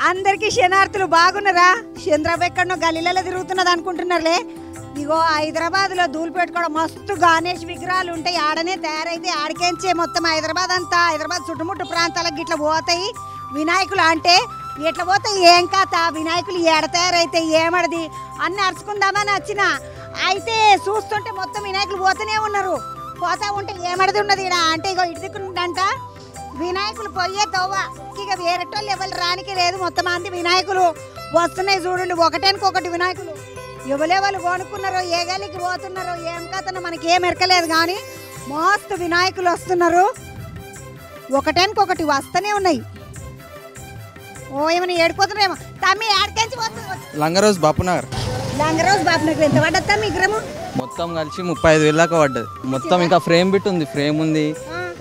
అందరికీ శనార్థులు బాగున్నారా? చంద్రబాబు ఎక్కడో గలీలలో తిరుగుతున్నది అనుకుంటున్నారులే. ఇగో హైదరాబాద్లో ధూళిపేట మస్తు గణేష్ విగ్రహాలు ఉంటాయి. ఆడనే తయారైతే ఆడికేంచే మొత్తం హైదరాబాద్ అంతా, హైదరాబాద్ చుట్టుముట్టు ప్రాంతాలకు ఇట్లా పోతాయి వినాయకులు. అంటే ఎట్లా పోతాయి ఏం కథ, వినాయకులు ఏడ తయారైతే ఏమడది అన్ని అరుచుకుందామని వచ్చిన. అయితే చూస్తుంటే మొత్తం వినాయకులు పోతూనే ఉన్నారు. పోతా ఉంటే ఏమడది ఉన్నది ఇక్కడ అంటే ఇగో ఇటు దిక్కుందంట వినాయకులు పోయే తవ్వ. ఇక వేరేటోళ్ళు ఎవరు రానికి లేదు. మొత్తం మంది వినాయకులు వస్తున్నాయి చూడండి, ఒకటేనికొకటి వినాయకులు. ఎవరెవరు కొనుక్కున్నారో ఏ గలికి పోతున్నారో ఏం కథనో మనకి ఏం ఎరకలేదు, కానీ మస్తు వినాయకులు వస్తున్నారు. ఒకటేనికొకటి వస్తూనే ఉన్నాయి. ఓ ఏమైనా ఏడిపోతున్నారేమో. తమ్మి ఆడికెంచి పోతుంది లంగరోజ్ బాపునగర్. లంగరోజ్ బాపునగర్ ఎంత పడ్డది విగ్రహం? మొత్తం కలిసి 35,000 దాకా పడ్డది. మొత్తం ఇంకా ఫ్రేమ్ బిట్ ఉంది, ఫ్రేమ్ ఉంది,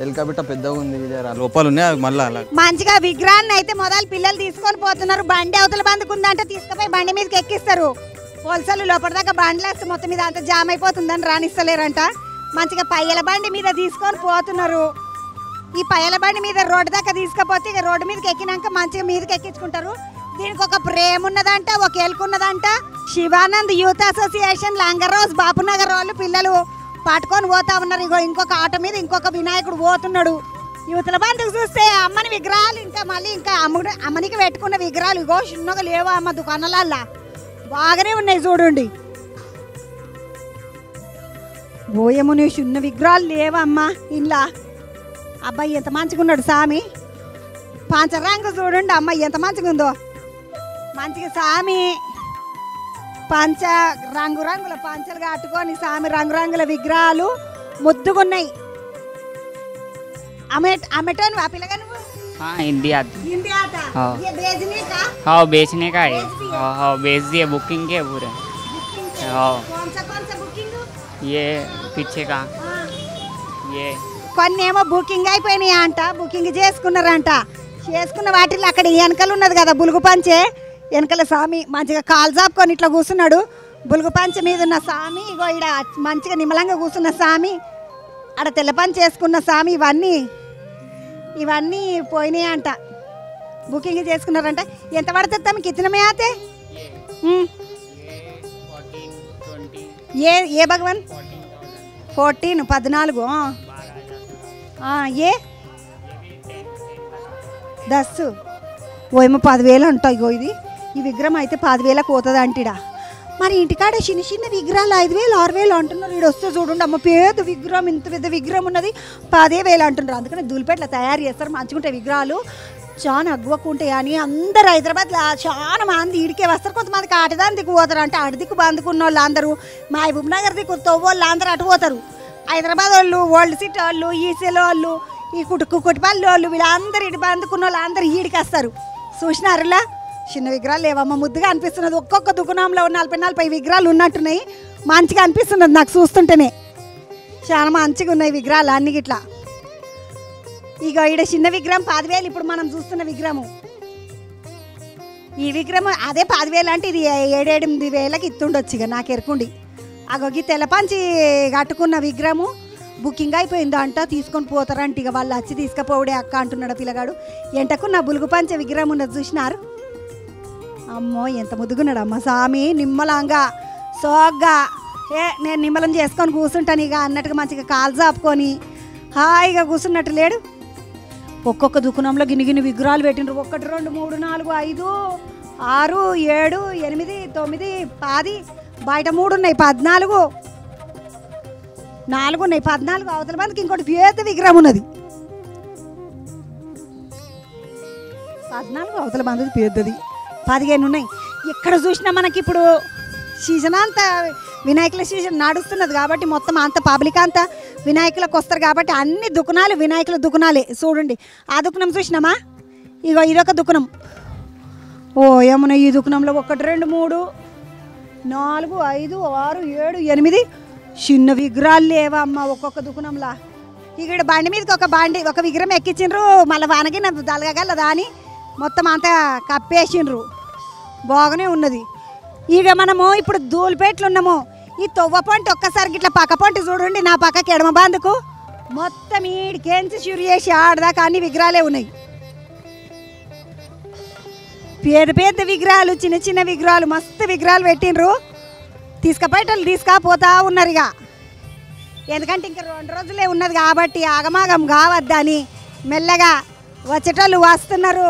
ఎల్కా బిట్ట పెద్దగా ఉంది, లోపల ఉన్నాయి మళ్ళీ అలా మంచిగా విగ్రహాన్ని అయితే మొదలు పిల్లలు తీసుకొని పోతున్నారు. బండి అవతల బందుకుందంటే తీసుకుపోయి బండి మీదకి ఎక్కిస్తారు. పోలీసులు లోపల దాకా బండ్లు వేస్తే మొత్తం మీద అంతా జామ్ అయిపోతుందని రాణిస్తలేరంట. మంచిగా పయ్యల బండి మీద తీసుకొని పోతున్నారు. ఈ పయ్యల బండి మీద రోడ్డు దాకా తీసుకపోతే ఇక రోడ్డు మీదకి ఎక్కినాక మంచిగా మీదకి ఎక్కించుకుంటారు. దీనికి ఒక ప్రేమ ఉన్నదంట, ఒక ఎలుకున్నదంట. శివానంద్ యూత్ అసోసియేషన్ లంగరోజ్ బాపునగర్ వాళ్ళు పిల్లలు పట్టుకొని పోతా ఉన్నారు. ఇగో ఇంకొక ఆటో మీద ఇంకొక వినాయకుడు పోతున్నాడు. యువతల బంధుకు చూస్తే అమ్మని విగ్రహాలు ఇంకా మళ్ళీ ఇంకా అమ్మనికి పెట్టుకున్న విగ్రహాలు ఇగో చిన్నగా లేవా అమ్మ దుకాణాలల్లా బాగానే ఉన్నాయి చూడండి. ఓయమ్మ నీ చిన్న విగ్రహాలు లేవా అమ్మ ఇంట్లో. అబ్బాయి ఎంత మంచిగా ఉన్నాడు సామి. పంచరంగు చూడండి అమ్మాయి ఎంత మంచిగా ఉందో. మంచిగా సామి పంచ రంగురంగుల పంచలు కట్టుకొని సామి రంగురంగుల విగ్రహాలు ముద్దుగున్నాయి. अमेटन वापी लगा ना वो? हाँ हिंदी आती। हिंदी आता? हाँ। ये बेचने का? हाँ बेचने का है। हाँ बेच दिए, बुकिंग के पूरे। हाँ। कौन सा बुकिंग? ये पीछे का। ये కొన్నేమో బుకింగ్ అయిపోయినాయి అంట, బుకింగ్ చేసుకున్నారంట. చేసుకున్న వాటిల్లో అక్కడ వెనకలు ఉన్నది కదా బులుగు పంచే, వెనకల స్వామి మంచిగా కాలు చాపుకొని ఇట్లా కూర్చున్నాడు. బులుగు పంచ మీద ఉన్న స్వామి ఇగో ఇక్కడ మంచిగా నిమ్మలంగా కూర్చున్న స్వామి, ఆడ తెల్ల పంచ చేసుకున్న స్వామి, ఇవన్నీ పోయినాయి అంట, బుకింగ్ చేసుకున్నారంట. ఎంత పడుతుంది తమకి ఇతనమే ఆతే? ఏ భగవాన్ 14 14 ఏ 10 ఓ ఏమో 10,000 అంటాయి. ఇగో ఇది ఈ విగ్రహం అయితే 10,000కు పోతుంది అంటిడా. మరి ఇంటికాడ చిన్న చిన్న విగ్రహాలు 5,000 6,000 అంటున్నారు. ఇక్కడ వస్తే చూడండి అమ్మ పెద్ద విగ్రహం, ఇంత పెద్ద విగ్రహం ఉన్నది 10,000 అంటున్నారు. అందుకని ధూళిపేటలో తయారు చేస్తారు, మంచిగా ఉంటాయి విగ్రహాలు, చాలా అగ్గువకు ఉంటాయి అని అందరు హైదరాబాద్లో చాలా మంది ఇడికే వస్తారు. కొంతమంది ఆటదాని దిక్కు పోతారు, అంటే అటు దిక్కు బందుకున్న వాళ్ళు అందరూ మహబూబ్ నగర్ దిక్కు తవ్వోళ్ళు అందరూ అటు పోతారు. హైదరాబాద్ వాళ్ళు, ఓల్డ్ సిటీ వాళ్ళు, ఈసీల వాళ్ళు, ఈ కుటిపల్లి వాళ్ళు, వీళ్ళందరూ ఇటు బందుకున్న వాళ్ళు అందరూ ఈడికి వస్తారు. చూసినారులా చిన్న విగ్రహాలు లేవమ్మ, ముద్దుగా అనిపిస్తున్నది. ఒక్కొక్క దుకాణంలో 40 విగ్రహాలు ఉన్నట్టున్నాయి. మంచిగా అనిపిస్తున్నది నాకు చూస్తుంటేనే, చాలా మంచిగా ఉన్నాయి విగ్రహాలు అన్ని గిట్లా. ఇక ఈడ చిన్న విగ్రహం 10,000. ఇప్పుడు మనం చూస్తున్న విగ్రహము, ఈ విగ్రహం అదే 10,000 అంటే ఇది 7-8,000కి ఇస్తుండొచ్చు. ఇక నాకు ఎరుకుండి అగొగి తెల్లపంచి కట్టుకున్న విగ్రహము బుకింగ్ అయిపోయిందో అంట, తీసుకొని పోతారంట. ఇక వాళ్ళు వచ్చి తీసుకుపోవడే అక్క అంటున్నాడు పిల్లగాడు. ఎంటకు నా బులుగు పంచే విగ్రహం ఉన్నది చూసినారు. అమ్మో ఎంత ముద్దుగున్నాడు అమ్మ స్వామి, నిమ్మలంగా సోగ్గా నేను నిమ్మలం చేసుకొని కూర్చుంటాను ఇక అన్నట్టుగా మంచిగా కాలు చాపుకొని హాయిగా కూర్చున్నట్టు లేడు. ఒక్కొక్క దుకాణంలో గిన్ని విగ్రహాలు పెట్టిండ్రు. 1 2 3 4 5 6 7 8 9 10, బయట 3 ఉన్నాయి, 14 ఉన్నాయి, 14 అవతల మందికి ఇంకోటి పెద్ద విగ్రహం ఉన్నది. 14 అవతల మందిది పెద్దది, 15 ఉన్నాయి. ఎక్కడ చూసినా మనకి ఇప్పుడు సీజన్ అంతా వినాయకుల సీజన్ నడుస్తున్నది కాబట్టి మొత్తం అంత పబ్లిక్ అంతా వినాయకులకు వస్తారు కాబట్టి అన్ని దుకాణాలు వినాయకుల దుకాణాలే. చూడండి ఆ దుకాణం చూసినామా, ఇగో ఇదొక దుకాణం. ఓ ఏమన్నా ఈ దుకాణంలో 1 2 3 4 5 6 7 8 చిన్న విగ్రహాలు లేవా అమ్మ ఒక్కొక్క దుకాణంలా. ఇక్కడ బండి మీదకి ఒక విగ్రహం ఎక్కించిండ్రు, మళ్ళీ వానకి నాకు దలగగలదా అని మొత్తం అంతా కప్పేసిండ్రు. బాగానే ఉన్నది. ఇక మనము ఇప్పుడు ధూళిపేటలో ఉన్నాము. ఈ తొవ్వ పంట ఒక్కసారి ఇట్లా పక్క పంట చూడండి, నా పక్కకి ఎడమ బందుకు మొత్తం ఈడికేంచి షురు చేసి ఆడదాకా అన్ని విగ్రహాలే ఉన్నాయి. పెద్ద పెద్ద విగ్రహాలు, చిన్న చిన్న విగ్రహాలు, మస్తు విగ్రహాలు పెట్టిండ్రు. తీసుకుపోయేటోళ్ళు తీసుకపోతా ఉన్నారు ఇక. ఎందుకంటే ఇంకా 2 రోజులే ఉన్నది కాబట్టి ఆగమాగం కావద్దని మెల్లగా వచ్చేటోళ్ళు వస్తున్నారు.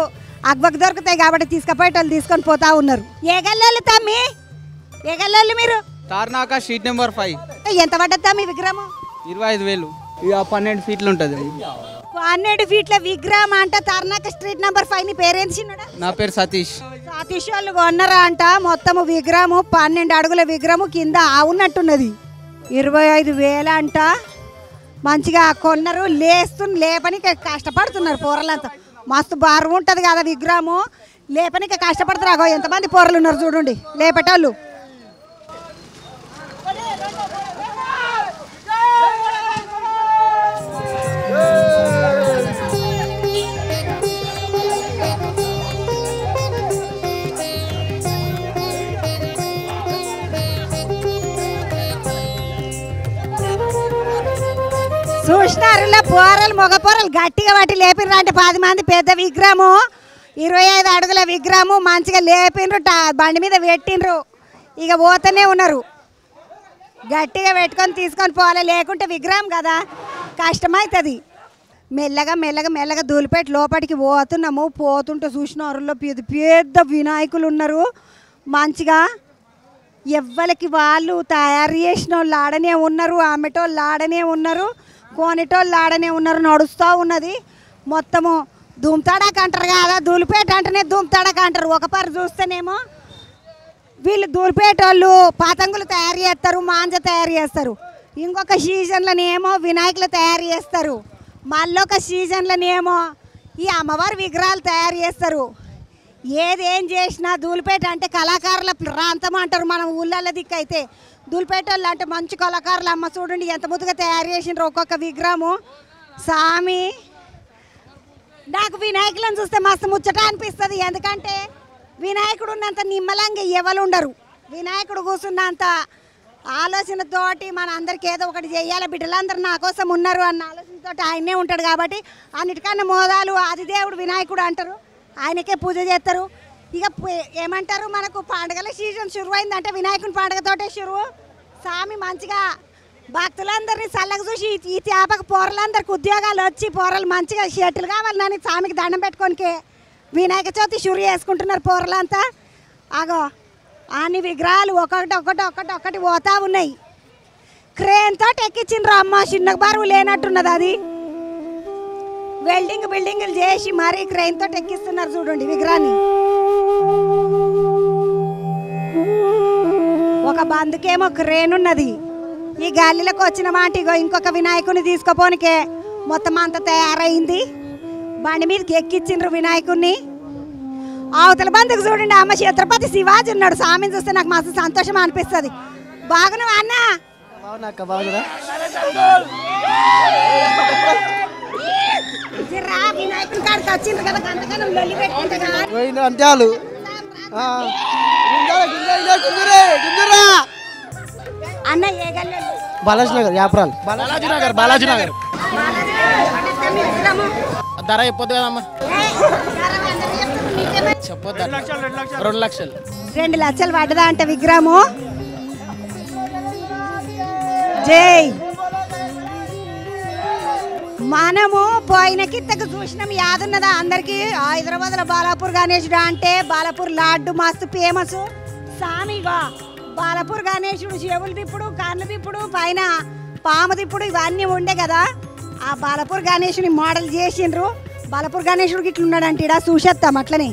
అగ్బక్ దొరుకుతాయి కాబట్టి తీసుకుపోయేటోళ్ళు తీసుకొని పోతా ఉన్నారు. ఏ గల్లోళ్ళు తమ్మి, ఏ గల్లోళ్ళు మీరు? Tarnaka street number 5. ఎంత పడ్డది తమ్మి విగ్రహం? 25,000. ఇక 12 ఫీట్లు ఉంటుంది. 12 ఫీట్ల విగ్రహం అంట. Tarnaka street number 5. నీ పేరేంటి చిన్నడా? నా పేరు సతీష్. సతీష్ వాళ్ళు కొన్నారా అంట. మొత్తము విగ్రహము 12 అడుగుల విగ్రహము, కింద ఆవున్నట్టున్నది. 25,000 అంట. మంచిగా కొన్నారు. లేపనికి కష్టపడుతున్నారు పోరలంతా. మస్తు బరువు ఉంటుంది కదా విగ్రహము, లేపనికి కష్టపడుతున్నారు. ఎంతమంది పోరలు ఉన్నారు చూడండి లేపేటోళ్ళు. చూసినారులా పోరలు, మగ పోరలు గట్టిగా పట్టి లేపినరు అంటే 10 మంది. పెద్ద విగ్రహము 25 అడుగుల విగ్రహము మంచిగా లేపినరు, బండి మీద పెట్టినరు. ఇక పోతూనే ఉన్నారు. గట్టిగా పెట్టుకొని తీసుకొని పోవాలి, లేకుంటే విగ్రహం కదా కష్టమవుతుంది. మెల్లగా మెల్లగా మెల్లగా దూలిపెట్టి లోపలికి పోతున్నాము. పోతుంటే చూసినారులో పెద్ద పెద్ద వినాయకులు ఉన్నారు. మంచిగా ఎవ్వరికి వాళ్ళు తయారు చేసిన వాళ్ళు ఆడనే ఉన్నారు, అమ్మేటోళ్ళు ఆడనే ఉన్నారు, కోనేటోళ్ళు ఆడనే ఉన్నారు. నడుస్తూ ఉన్నది మొత్తము. ధూమ్తాడాక అంటారు కదా, దూలిపేట అంటేనే ధూమ్తాడాక అంటారు. ఒక పరు చూస్తేనేమో వీళ్ళు దూలిపేటోళ్ళు పతంగులు తయారు చేస్తారు, మాంజ తయారు చేస్తారు. ఇంకొక సీజన్లోనేమో వినాయకులు తయారు చేస్తారు. మళ్ళొక సీజన్లోనేమో ఈ అమ్మవారి విగ్రహాలు తయారు చేస్తారు. ఏదేం చేసినా దూలిపేట అంటే కళాకారుల ప్రాంతం అంటారు. మనం ఊళ్ళల్లో దిక్కైతే దూలిపేట వాళ్ళు అంటే మంచి కళాకారులు. అమ్మ చూడండి ఎంత ముద్దుగా తయారు చేసినారు ఒక్కొక్క విగ్రహము. స్వామి నాకు వినాయకులను చూస్తే మస్తు ముచ్చట అనిపిస్తుంది. ఎందుకంటే వినాయకుడు ఉన్నంత నిమ్మలంగా ఎవరు ఉండరు. వినాయకుడు కూర్చున్నంత ఆలోచనతోటి మన అందరికి ఏదో ఒకటి చేయాలి, బిడ్డలందరూ నా కోసం ఉన్నారు అన్న ఆలోచనతోటి ఆయనే ఉంటాడు. కాబట్టి అన్నిటికన్నా మోదాలు ఆదిదేవుడు వినాయకుడు అంటారు. ఆయనకే పూజ చేస్తారు. ఇక ఏమంటారు, మనకు పండుగల సీజన్ శురువైందంటే వినాయకుని పండుగతోటే శురువు. స్వామి మంచిగా భక్తులందరినీ చల్లగా చూసి ఈ తేపకు పోరలందరికి ఉద్యోగాలు వచ్చి పోరలు మంచిగా షెట్లు కావాలని స్వామికి దండం పెట్టుకోనికి వినాయక చవితి షురు చేసుకుంటున్నారు పోరలంతా. ఆగో అన్ని విగ్రహాలు ఒకటి పోతా ఉన్నాయి. క్రేన్ తోటి ఎక్కించిండ్రు అమ్మ. చిన్న బరువు లేనట్టున్నది అది. బిల్డింగులు చేసి మరీ క్రెయిన్ తోటి ఎక్కిస్తున్నారు చూడండి విగ్రహాన్ని. ఒక బందుకేమో క్రేన్ ఉన్నది. ఈ గాలిలోకి వచ్చిన మాట ఇగో ఇంకొక వినాయకుని తీసుకుపోనికే మొత్తం అంతా తయారైంది. బండి మీదకి ఎక్కించిండ్రు వినాయకుడిని. అవతల బందుకు చూడండి అమ్మ ఛత్రపతి శివాజీ ఉన్నాడు. స్వామిని చూస్తే నాకు మస్తు సంతోషం అనిపిస్తుంది. బాగున్నావా అన్న? వినాయకుని కాడికి వచ్చిండ్రు కదా గంటకనం లొల్లి పెట్టుకుంటా అంత్యాలు అన్న ఏ గల్లె? బాలాజీ నగర్ యాప్రాల్. బాలాజీ నగర్ ధర చెప్పొద్దు కదమ్మా. చెప్పొద్దు. 2 లక్షలు 2 లక్షలు పడ్డదా అంటే విగ్రహము. జై. మనము పోయిన కిందకు చూసినాం యాదున్నదా అందరికి. హైదరాబాద్లో బాలాపూర్ గణేశుడు అంటే బాలాపూర్ లాడ్డు మస్తు ఫేమస్. సామిగా బాలాపూర్ గణేశుడు చెవులు తిప్పుడు, కన్ను తిప్పుడు, పైన పాము తిప్పుడు ఇవన్నీ ఉండే కదా. ఆ బాలాపూర్ గణేశుని మోడల్ చేసిండ్రు. బాలాపూర్ గణేశుడికి ఇట్లున్నాడంటే ఇడా చూసేస్తాం అట్లనే.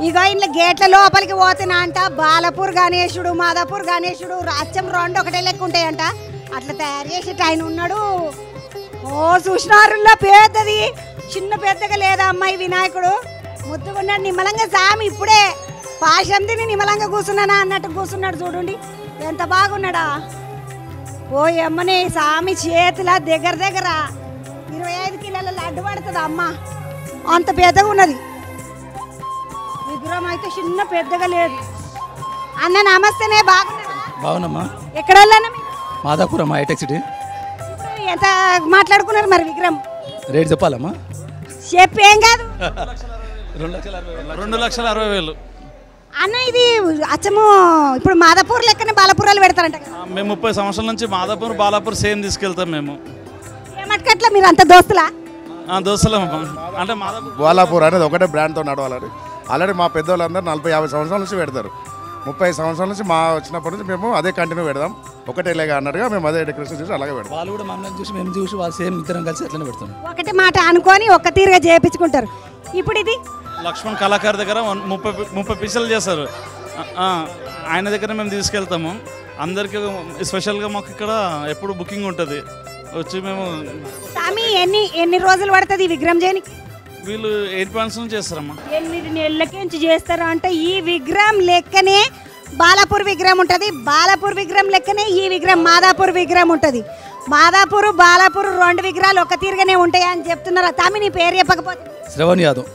ఇగో ఇంట్లో గేట్ల లోపలికి పోతున్నా అంట. బాలాపూర్ గణేశుడు, మాదాపూర్ గణేశుడు రాజ్యం 2 ఒకటే లెక్క ఉంటాయంట. అట్లా తయారు చేసేట ఆయన ఉన్నాడు. ఓ చూసినారుల్లో పెద్దది చిన్న పెద్దగా లేదా అమ్మాయి వినాయకుడు ముద్దుకున్నాడు నిమ్మలంగా. సామి ఇప్పుడే పాశం తిని నిమ్మలంగా కూర్చున్నానా అన్నట్టు కూర్చున్నాడు చూడండి ఎంత బాగున్నాడా. ఓ అమ్మని సామి చేతుల దగ్గర 25 కిలోల లడ్డు పడుతుంది అమ్మ, అంత పెద్దగా ఉన్నది విగ్రహం అయితే చిన్న పెద్దగా లేదు. అన్న నమస్తేనే, బాగున్నారా? బాగున్నామ్మా. ఎక్కడ వెళ్ళాను మీరు? మాదాపురం హైటెక్ సిటీ. ఇప్పుడు ఎంత మాట్లాడుకున్నారు మరి విగ్రహం? రేట్ చెప్పాలమ్మా. చెప్పు, ఏం కాదు. 2,60,000. అన్న ఇది అచ్చము ఇప్పుడు మాదాపూర్ లెక్కనే బాలాపూరాలు పెడతారంట కదా? మేము 30 సంవత్సరాల నుంచి మాదాపూర్ బాలాపూర్ సేమ్ తీసుకెళ్తాం మేము. ఏమట్కట్లా మీరు అంత దోస్తులా? దోస్తులం అంటే మాదాపూర్ బాలాపూర్ అనేది ఒకటే బ్రాండ్తో నడవాలని ఆల్రెడీ మా పెద్దవాళ్ళందరూ 40-50 సంవత్సరాల నుంచి పెడతారు. 30 సంవత్సరాల నుంచి మా వచ్చినప్పటి నుంచి మేము అదే కంటిన్యూ పెడదాం. ఒకటేలాగా అన్నట్టుగా మేము అదే డెకరేషన్ చేసి అలాగే పెడతాం. వాళ్ళు కూడా మమ్మల్ని చూసి మేము చూసి వాళ్ళు సేమ్ ఇద్దరం కలిసి అట్లనే పెడతాం. ఒకటి మాట అనుకొని ఒక్క తీరుగా చేయించుకుంటారు. ఇప్పుడు ఇది లక్ష్మణ్ కళాకారు దగ్గర 30 పీసులు చేస్తారు. ఆయన దగ్గర మేము తీసుకెళ్తాము. అందరికీ స్పెషల్గా మాకు ఇక్కడ ఎప్పుడు బుకింగ్ ఉంటుంది. వచ్చి మేము స్వామి ఎన్ని రోజులు పడుతుంది ఈ విగ్రహం చేయడానికి? వీళ్ళు 8 months నుంచి చేస్తారమ్మా. 8 నెలలకించి చేస్తారు అంటే ఈ విగ్రహం లెక్కనే బాలాపూర్ విగ్రహం ఉంటుంది. బాలాపూర్ విగ్రహం లెక్కనే ఈ విగ్రహం మాదాపూర్ విగ్రహం ఉంటుంది. మాదాపూర్ బాలాపూర్ 2 విగ్రహాలు ఒక తీరుగానే ఉంటాయి అని చెప్తున్నారు. తామి నీ పేరు చెప్పకపోతే? Shravan Yadav,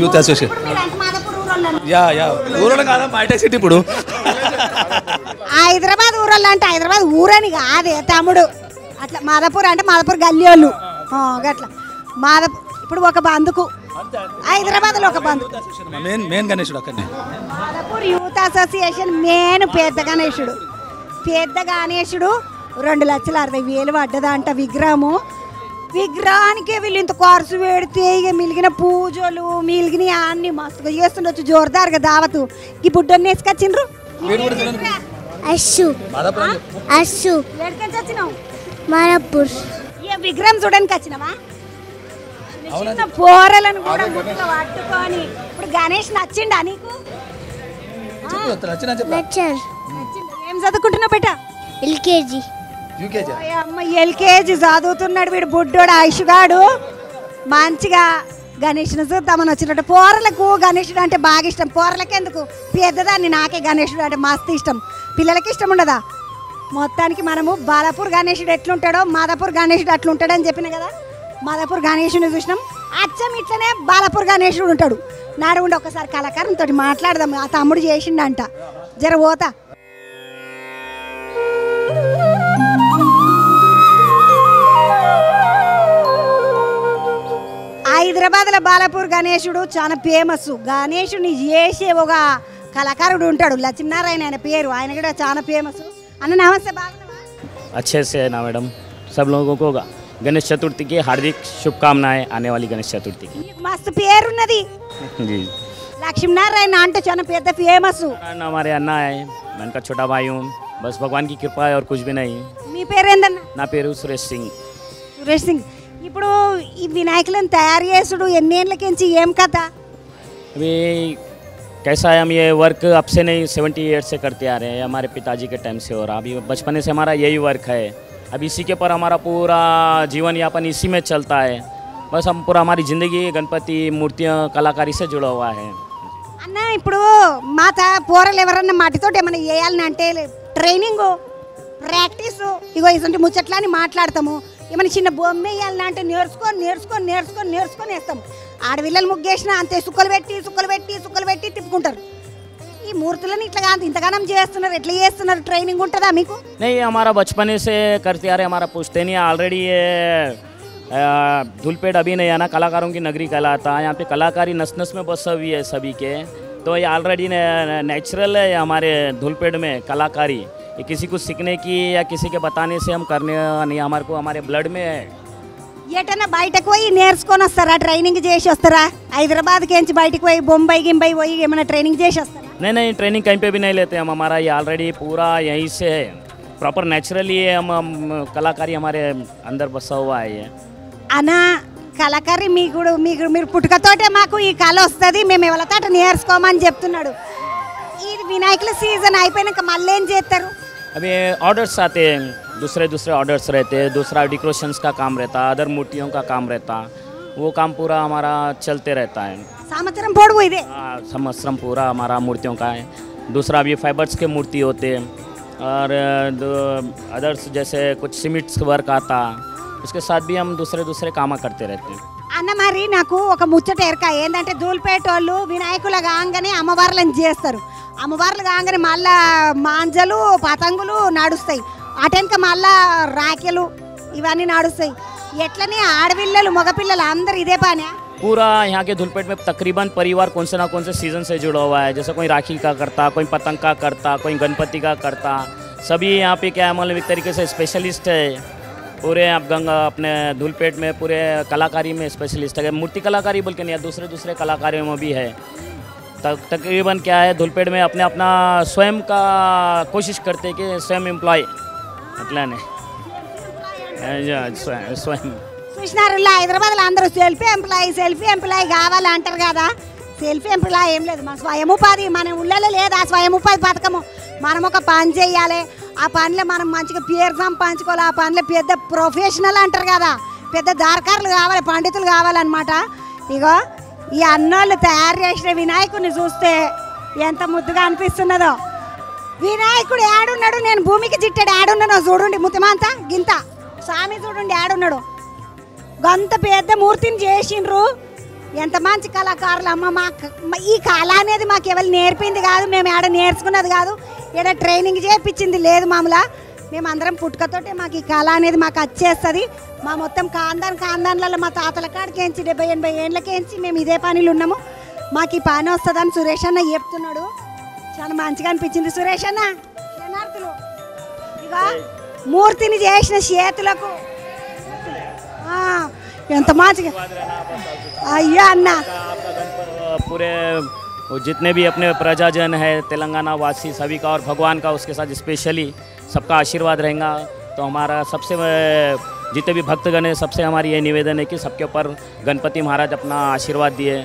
youth association. మీరంటే మాదాపూర్ ఊరోళ్ళనా? యా ఊరలో కాదమ్మా, హైటెక్ సిటీ. ఇప్పుడు హైదరాబాద్ ఊరోళ్ళు అంటే హైదరాబాద్ ఊరని కాదే తమ్ముడు. అట్లా మాదాపూర్ అంటే మాదాపూర్ గల్లీళ్ళు అట్లా. మాదాపూర్ ఇప్పుడు ఒక బంధుకు హైదరాబాద్లో ఒక బంధు మెయిన్ గణేశుడు అక్కడనే. మాదాపూర్ యూత్ అసోసియేషన్ మెయిన్ పెద్ద గణేశుడు. పెద్ద గణేశుడు 2,60,000 పడ్డదంట విగ్రహము. విగ్రహానికి వీళ్ళు ఇంత ఖర్చు పెడితే ఇక మిలిగిన పూజలు మిలిగిన అన్ని మస్తుగా చేస్తుండొచ్చు. జోర్దార్గా దావతు. ఈ బుడ్డని వేసుకొచ్చిండ్రు. అస్సు అస్సు ఎక్కడికి వచ్చినావు? మాదాపూర్. ఈ విగ్రహం చూడడానికి వచ్చినావా? చిన్న పోరలను కూడా గుర్తుగా పట్టుకొని. ఇప్పుడు గణేష్ నచ్చిండా నీకు? లెక్చర్ ఏం చదువుకుంటున్నావు బేట? ఎల్కేజీ. అమ్మ ఎల్కేజీ చదువుతున్నాడు వీడు బుడ్డోడు ఆయుష్గాడు. మంచిగా గణేష్ను చూద్దామని వచ్చినట్టు. పోరలకు గణేశుడు అంటే బాగా ఇష్టం. పోరలకి ఎందుకు, పెద్దదాన్ని నాకే గణేశుడు అంటే మస్తు ఇష్టం. పిల్లలకి ఇష్టం ఉండదా? మొత్తానికి మనము బాలాపూర్ గణేశుడు ఎట్లుంటాడో మాదాపూర్ గణేశుడు అట్లుంటాడని చెప్పిన కదా. మాదాపూర్ గణేశుని చూసినాం. అచ్చం ఇట్లనే బాలాపూర్ గణేశుడు ఉంటాడు. నాడుగుండి ఒకసారి కళాకారునితో మాట్లాడదాం. ఆ తమ్ముడు చేసిండంట. జర పోతా. హైదరాబాద్లో బాలాపూర్ గణేశుడు చాలా ఫేమస్. గణేశుని చేసే ఒక కళాకారుడు ఉంటాడు, లక్ష్మీనారాయణ ఆయన పేరు. ఆయన కూడా చాలా ఫేమస్. అన్న నమస్తే, బాగున్నావా? अच्छे से है ना मैडम. सब लोगों को गणेश चतुर्थी की हार्दिक शुभकामनाएं. आने वाली गणेश चतुर्थी की మస్తు పేరున్నది. जी. లక్ష్మీనారాయణ అంటే చాలా పెద్ద ఫేమస్. हमारे अन्ना है, मैं उनका छोटा भाई हूँ. बस भगवान की कृपा है और कुछ भी नहीं. మీ పేరేందన్న? ना पेरू सुरेश सिंह. సురేష్ సింగ్. ఇప్పుడు ఈ వినాయకులను తయారు చేసుడు ఎన్నేళ్ళకించి ఏం కథ? अभी कैसा है, हम ये वर्क अब से नहीं 70 ईयर्स से करते आ रहे हैं. हमारे पिताजी के टाइम से हो रहा. अभी बचपन से हमारा यही वर्क है. अब इसी के पर हमारा पूरा जीवन यापन इसी में चलता है. बस हम पूरा हमारी ज़िंदगी गणपति मूर्तियाँ कलाकारी से जुड़ा हुआ है. అన్న ఇప్పుడు మాత పోరలు ఎవరన్నా మట్టితోటి ఏమైనా చేయాలని అంటే ట్రైనింగ్ ప్రాక్టీస్ ఇగో ఇటువంటి ముచ్చట్లని మాట్లాడతాము. ఏమైనా చిన్న బొమ్మ వేయాలని అంటే నేర్చుకొని వేస్తాం. ఆడపిల్లలు ముగ్గేసినా అంతే సుక్కలు పెట్టి తిప్పుకుంటారు. ఈ మూర్తులను ఇట్లా కాదు ఇంతగానం చేస్తున్నారు. ఎట్లా చేస్తున్నారు? ట్రైనింగ్ ఉంటుందా మీకు? नहीं, हमारा बचपन से करते आ रहे. हमारा पूछते नहीं. ऑलरेडी ये धूलपेड़ अभी नहीं आना, कलाकारों की नगरी कहलाता है. यहाँ पे कलाकारी नस नस में बसा हुई है सभी के. तो ये ऑलरेडी नेचुरल है हमारे धूलपेड़ में कलाकारी. ये किसी को सीखने की या किसी के बताने से हम करने नहीं, हमारे को हमारे ब्लड में है. ఎటన్నా బయటకు పోయి నేర్చుకొని వస్తారా? ట్రైనింగ్ చేసి వస్తారా? హైదరాబాద్కి ఎంచి బయటకు పోయి బొంబాయి గింబాయి పోయి ఏమైనా ట్రైనింగ్ చేసి వస్తారా? नहीं, ट्रेनिंग कहीं पे भी नहीं लेते हम. हमारा ये ऑलरेडी पूरा यहीं से है. प्रॉपर नेचुरली हम कलाकारी हमारे अंदर बसा हुआ है. ये అన్న కళాకారి మీరు పుట్టుకతోటే మాకు ఈ కళ వస్తుంది, మేము ఎవరితోట నేర్చుకోమని చెప్తున్నాడు. ఈ వినాయకుల సీజన్ అయిపోయినాక మళ్ళీ ఏం చేస్తారు? अभी ऑर्डर्स आते हैं, दूसरे ऑर्डर्स रहते हैं. दूसरा डेकोरेशंस का काम रहता, अदर मूर्तियों का काम रहता. वो काम पूरा हमारा चलते रहता है. సంవత్సరం పొడుగు ఇదే. संवत्सरम पूरा हमारा मूर्तियों का है. दूसरा अभी फाइबर्स के मूर्ति होते हैं और अदर्स जैसे कुछ सीमेंट्स वर्क आता. उसके साथ भी हम दूसरे काम करते रहते हैं. అన్న మరి నాకు ఒక ముచ్చట ఎరక ఏంటంటే ధూళిపేట వాళ్ళు వినాయకుల కాగానే అమ్మవార్లను చేస్తారు. అమ్మవార్లు కాగానే మళ్ళా మాంజలు పతంగులు నడుస్తాయి, అటెనక మళ్ళా రాకెలు ఇవన్నీ నడుస్తాయి. ఎట్లనే ఆడపిల్లలు మగపిల్లలు అందరు ఇదే పని? पूरा यहाँ के धुलपेट में तकरीबन परिवार कौन से सीज़न से जुड़ा हुआ है. जैसे कोई राखी का करता, कोई पतंग का करता, कोई गणपति का करता. सभी यहाँ पे क्या मतलब एक तरीके से स्पेशलिस्ट है. पूरे आप गंगा अपने धुलपेट में पूरे कलाकारी में स्पेशलिस्ट है. मूर्ति कलाकारी बोल के नहीं, दूसरे कलाकारियों में भी है. तकरीबन क्या है धुलपेट में अपने अपना स्वयं का कोशिश करते कि स्वयं एम्प्लॉय अट्लाने स्वयं చూసినారు హైదరాబాద్లో అందరూ సెల్ఫీ ఎంప్లాయీ కావాలంటారు కదా. సెల్ఫీ ఎంప్లాయీ ఏం లేదు, మన స్వయం ఉపాధి మన ఊళ్ళలో లేదు. ఆ స్వయం ఉపాధి పథకము మనం ఒక పని చేయాలి, ఆ పనిలో మనం మంచిగా పేరు సంపాదించుకోవాలి. ఆ పనిలో పెద్ద ప్రొఫెషనల్ అంటారు కదా, పెద్ద దారకారులు కావాలి, పండితులు కావాలన్నమాట. ఇగో ఈ అన్నోళ్ళు తయారు చేసిన వినాయకుడిని చూస్తే ఎంత ముద్దుగా అనిపిస్తున్నదో. వినాయకుడు ఏడున్నాడు, నేను భూమికి చిట్టాడు ఏడున్నానో చూడండి. ముతిమంతా గింత స్వామి చూడండి ఏడున్నాడు. గంత పెద్ద మూర్తిని చేసిండ్రు. ఎంత మంచి కళాకారులు అమ్మ. ఈ కళ అనేది మాకు ఎవరు నేర్పింది కాదు, మేము ఏడ నేర్చుకున్నది కాదు, ఏడ ట్రైనింగ్ చేయించింది లేదు. మామూలుగా మేము అందరం పుట్టుకతోటే మాకు ఈ కళ అనేది మాకు వచ్చేస్తుంది. మా మొత్తం కాందాన్లలో మా తాతల కాడికేంచి 70-80 ఏళ్ళకేంచి మేము ఇదే పనిలో ఉన్నాము. మాకు ఈ పని వస్తుందని సురేష్ అన్న చెప్తున్నాడు. చాలా మంచిగా అనిపించింది. సురేష్ అన్న శనార్థులు ఇక మూర్తిని చేసిన చేతులకు ఎంత మంచిగా అయ్యా అన్న. पूरे जितने भी अपने प्रजाजन है तेलंगाना वासी सभी का और भगवान का उसके साथ स्पेशली सबका आशीर्वाद रहेगा. तो हमारा सबसे जितने भी भक्तगण है सबसे हमारी ये निवेदन है कि सबके ऊपर गणपति महाराज अपना आशीर्वाद दिए.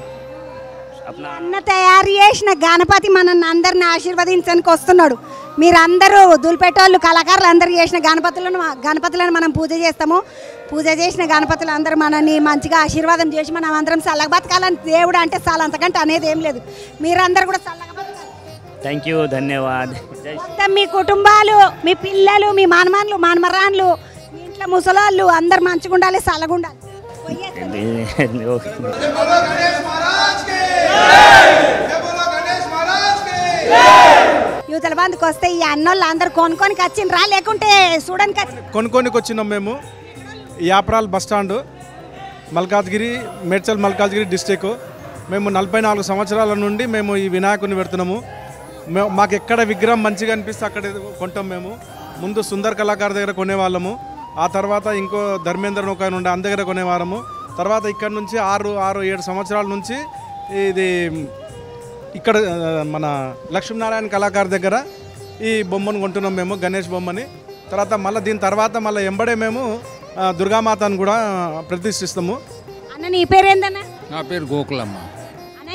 అన్న తయారు చేసిన గణపతి మనల్ని అందరిని ఆశీర్వదించడానికి వస్తున్నాడు. మీరందరూ ధూళిపేట వాళ్ళు కళాకారులు అందరూ చేసిన గణపతులను మనం పూజ చేస్తాము. పూజ చేసిన గణపతులు అందరూ మనల్ని మంచిగా ఆశీర్వాదం చేసి మనం అందరం చల్లగా బతకాలని దేవుడు అంటే చాలా అంతకంటే అనేది ఏం లేదు. మీరందరూ కూడా చల్లగా బతకాలి. థ్యాంక్ యూ, ధన్యవాద్. మొత్తం మీ కుటుంబాలు, మీ పిల్లలు, మీ మనమన్లు మనమరాన్లు, మీ ఇంట్లో ముసలాళ్ళు అందరు మంచిగా ఉండాలి, చల్లగా ఉండాలి. యువతల బంధుకు వస్తే ఈ అన్నోళ్ళు అందరు కొనుక్కోనికి వచ్చిండ్రా లేకుంటే చూడడానికి కొనుక్కోనికి వచ్చినాం మేము. Yapral bus stand Malkajgiri, Medchal Malkajgiri district. మేము 44 సంవత్సరాల నుండి మేము ఈ వినాయకుడిని పెడుతున్నాము. మాకు ఎక్కడ విగ్రహం మంచిగా అనిపిస్తే అక్కడ కొంటాం. మేము ముందు సుందర్ కళాకారు దగ్గర కొనేవాళ్ళము, ఆ తర్వాత ఇంకో ధర్మేంద్ర నౌక నుండి అంద దగ్గర కొనేవారము. తర్వాత ఇక్కడ నుంచి 6-7 సంవత్సరాల నుంచి ఇది ఇక్కడ మన లక్ష్మీనారాయణ కళాకారు దగ్గర ఈ బొమ్మను కొంటున్నాం మేము, గణేష్ బొమ్మని. తర్వాత మళ్ళీ దీని తర్వాత మళ్ళీ ఎంబడే మేము దుర్గామాతను కూడా ప్రతిష్ఠిస్తాము. అన్న నీ పేరేందన్నా? నా పేరు గోకులమ్మ. అన్న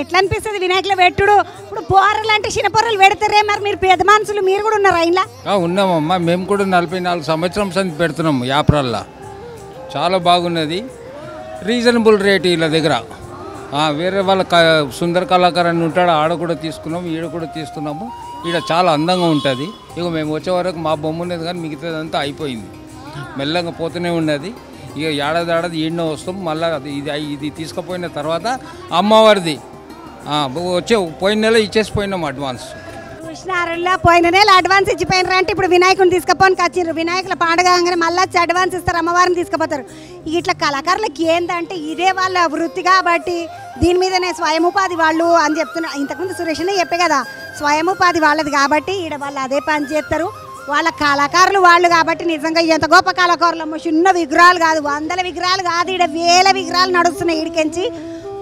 ఎట్లా అనిపిస్తుంది వినాయకులు పెట్టుడు? ఇప్పుడు పోరలు అంటే చిన్న పొరలు పెడతారే, మరి మీరు పెద్ద మనుషులు మీరు కూడా ఉన్నారు ఇలా? ఉన్నామమ్మా, మేము కూడా 44 సంవత్సరం సంది పెడుతున్నాము యాప్రాల్లో. చాలా బాగున్నది, రీజనబుల్ రేట్ వీళ్ళ దగ్గర. వేరే వాళ్ళ సుందర కళాకారు అని ఉంటాడు, ఆడ కూడా తీసుకున్నాము, ఈడ కూడా తీసుకున్నాము. ఈడ చాలా అందంగా ఉంటుంది. ఇక మేము వచ్చే వరకు మా బొమ్మ ఉన్నది కానీ మిగతాదంతా అయిపోయింది, మెల్లగా పోతూనే ఉన్నది. ఇక ఏడాది ఈడనో వస్తాం. మళ్ళీ ఇది తీసుకుపోయిన తర్వాత అమ్మవారిది పోయిన నెల ఇచ్చేసిపోయినాం అడ్వాన్స్. కృష్ణారంలో పోయిన నెల అడ్వాన్స్ ఇచ్చిపోయినారు అంటే ఇప్పుడు వినాయకుని తీసుకుపోనికి వచ్చిర్రు. వినాయకుల పండుగ అనగానే మళ్ళీ వచ్చి అడ్వాన్స్ ఇస్తారు, అమ్మవారిని తీసుకుపోతారు. ఇట్లా కళాకారులకి ఏంటంటే ఇదే వాళ్ళ వృత్తి కాబట్టి దీని మీదనే స్వయం ఉపాధి వాళ్ళు అని చెప్తున్నారు. ఇంతకుముందు సురేష్నే చెప్పే కదా, స్వయం ఉపాధి వాళ్ళది కాబట్టి ఈడ వాళ్ళు అదే పని చేస్తారు. వాళ్ళ కళాకారులు వాళ్ళు కాబట్టి నిజంగా ఎంత గొప్ప కళాకారులమ్మో. చిన్న విగ్రహాలు కాదు, 100 విగ్రహాలు కాదు, ఈడ 1000 విగ్రహాలు నడుస్తున్నాయి. ఈడికెంచి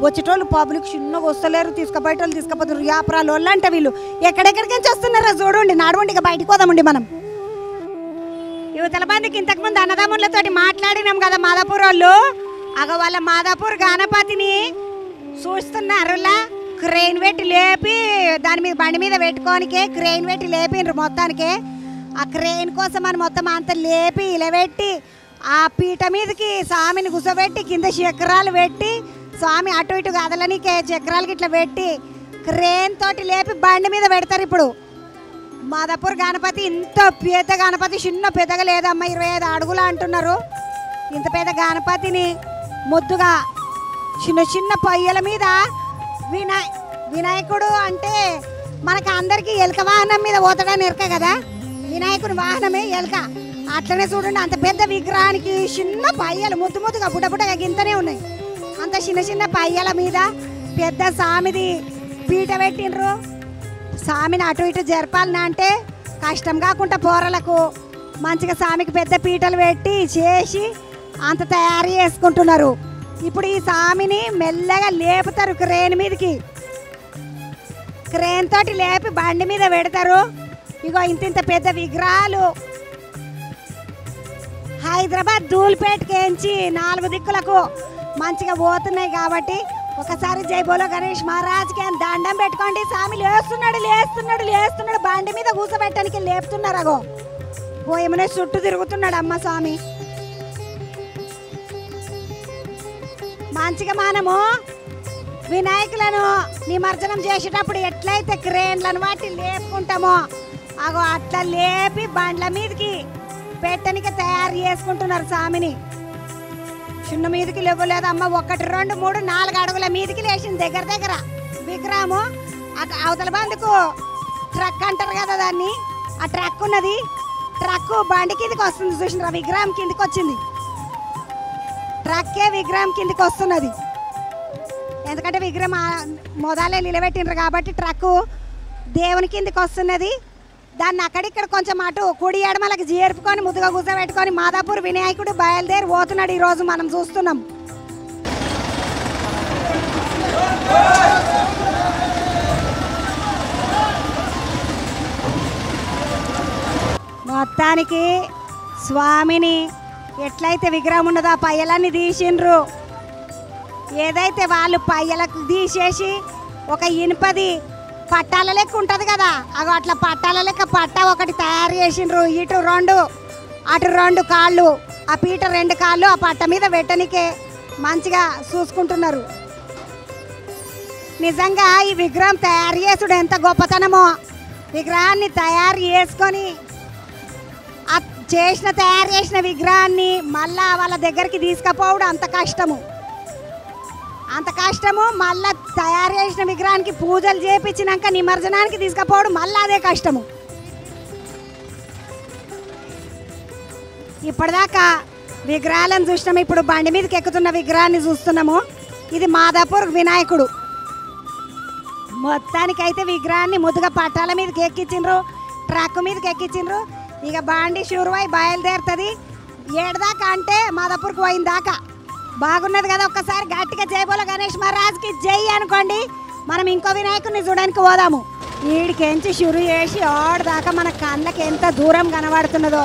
వచ్చేటోళ్ళు పబ్లిక్ చిన్నగా వస్తలేరు, తీసుకుపోయేటోళ్ళు తీసుకుపోతారు. వ్యాపారాలు వాళ్ళు అంటే వీళ్ళు ఎక్కడెక్కడికించి వస్తున్నారో చూడండి. నడవండి, ఇక బయటికి పోదామండి మనం. యువతల బందికి ఇంతకుముందు అన్నదమ్ములతోటి మాట్లాడినాం కదా మాదాపూర్ వాళ్ళు. వాళ్ళ మాదాపూర్ గణపతిని చూస్తున్నారులా క్రెయిన్ పెట్టి లేపి దాని మీద బండి మీద పెట్టుకోనికే క్రెయిన్ పెట్టి లేపిండ్రు మొత్తానికే. ఆ క్రెయిన్ కోసం అని మొత్తం అంతా లేపి ఇలా పెట్టి ఆ పీట మీదకి స్వామిని కూర్చోబెట్టి కింద చక్రాలు పెట్టి స్వామి అటు ఇటు కదలనికే చక్రాలకి ఇట్లా పెట్టి క్రేన్ తోటి లేపి బండి మీద పెడతారు. ఇప్పుడు మాదాపూర్ గణపతి ఇంత పెద్ద గణపతి, చిన్న పెద్దగా లేదమ్మా, 25 అడుగులు అంటున్నారు. ఇంత పెద్ద గణపతిని ముద్దుగా చిన్న చిన్న పయ్యల మీద వినాయకుడు అంటే మనకు అందరికీ ఎలుక వాహనం మీద పోతాడని ఎరక కదా, వినాయకుడి వాహనమే ఎలుక. అట్లనే చూడండి, అంత పెద్ద విగ్రహానికి చిన్న పయ్యలు ముద్దు ముద్దుగా బుడ్డబుడ్డగా గింతనే ఉన్నాయి. అంత చిన్న చిన్న పయ్యల మీద పెద్ద సామిది పీట పెట్టిండ్రు. సామిని అటు ఇటు జరపాలన్నా అంటే కష్టం కాకుండా పోరలకు మంచిగా సామికి పెద్ద పీటలు పెట్టి చేసి అంత తయారు చేసుకుంటున్నారు. ఇప్పుడు ఈ సామిని మెల్లగా లేపుతారు క్రేన్ మీదకి. క్రేన్ తోటి లేపి బండి మీద పెడతారు. ఇగో ఇంత పెద్ద విగ్రహాలు హైదరాబాద్ ధూల్పేటకేంచి 4 దిక్కులకు మంచిగా పోతున్నాయి. కాబట్టి ఒకసారి జై బోలో గణేష్ మహారాజ్కి అని దండం పెట్టుకోండి. స్వామి లేస్తున్నాడు లేస్తున్నాడు లేస్తున్నాడు, బండి మీద కూసబెట్టడానికి లేపుతున్నారు. అగో పోయమనే చుట్టూ తిరుగుతున్నాడు అమ్మ స్వామి. మంచిగా మనము వినాయకులను నిమజ్జనం చేసేటప్పుడు ఎట్లయితే క్రేన్లను వాటి లేపుకుంటామో అగో అట్లా లేపి బండ్ల మీదకి పెట్టనికి తయారు చేసుకుంటున్నారు స్వామిని. చిన్న మీదకి లేవలేదమ్మ, 1 2 3 4 అడుగుల మీదకి లేచింది దగ్గర దగ్గర విగ్రహము. అవతల బందుకు ట్రక్ అంటారు కదా దాన్ని, ఆ ట్రక్ ఉన్నది. ట్రక్ బండి కిందకి వస్తుంది చూసినారా, విగ్రహం కిందకి వచ్చింది. ట్రక్కే విగ్రహం కిందకి వస్తున్నది. ఎందుకంటే విగ్రహం మొదలే నిలబెట్టిండ్రు కాబట్టి ట్రక్కు దేవుని కిందకి వస్తున్నది. దాన్ని అక్కడిక్కడ కొంచెం అటు కుడి ఎడమలకు చేర్పుకొని ముద్దుగా కూర్చోబెట్టుకొని మాదాపూర్ వినాయకుడు బయలుదేరి పోతున్నాడు. ఈరోజు మనం చూస్తున్నాం. మొత్తానికి స్వామిని ఎట్లయితే విగ్రహం ఉన్నదో ఆ పయ్యలన్నీ తీసిండ్రు. ఏదైతే వాళ్ళు పయ్యలకు తీసేసి ఒక ఇనుపది పట్టాల లెక్క ఉంటుంది కదా, అగో అట్లా పట్టాల లెక్క పట్ట ఒకటి తయారు చేసిండ్రు. ఇటు 2 అటు 2 కాళ్ళు, ఆ పీట 2 కాళ్ళు ఆ పట్ట మీద పెట్టనికే మంచిగా చూసుకుంటున్నారు. నిజంగా ఈ విగ్రహం తయారు చేసుడు ఎంత గొప్పతనమో. విగ్రహాన్ని తయారు చేసుకొని తయారు చేసిన విగ్రహాన్ని మళ్ళా వాళ్ళ దగ్గరికి తీసుకుపోవడం అంత కష్టము. మళ్ళా తయారు చేసిన విగ్రహానికి పూజలు చేపించినాక నిమజ్జనానికి తీసుకుపోవడం మళ్ళీ అదే కష్టము. ఇప్పటిదాకా విగ్రహాలను చూసినాము, ఇప్పుడు బండి మీదకి ఎక్కుతున్న విగ్రహాన్ని చూస్తున్నాము. ఇది మాదాపూర్ వినాయకుడు. మొత్తానికైతే విగ్రహాన్ని ముద్దుగా పట్టాల మీదకి ఎక్కించిండ్రు, ట్రక్ మీదకి ఎక్కించిండ్రు. ఇక బండి షూరువై బయలుదేరుతుంది. 7 దాకా అంటే మాదాపూర్కి పోయిన దాకా. బాగున్నది కదా. ఒక్కసారి గట్టిగా జై బోలో గణేష్ మహారాజ్కి జై అనుకోండి. మనం ఇంకో వినాయకుడిని చూడడానికి పోదాము. వీడికెంచి షురు చేసి ఆడదాకా మన కళ్ళకి ఎంత దూరం కనబడుతున్నదో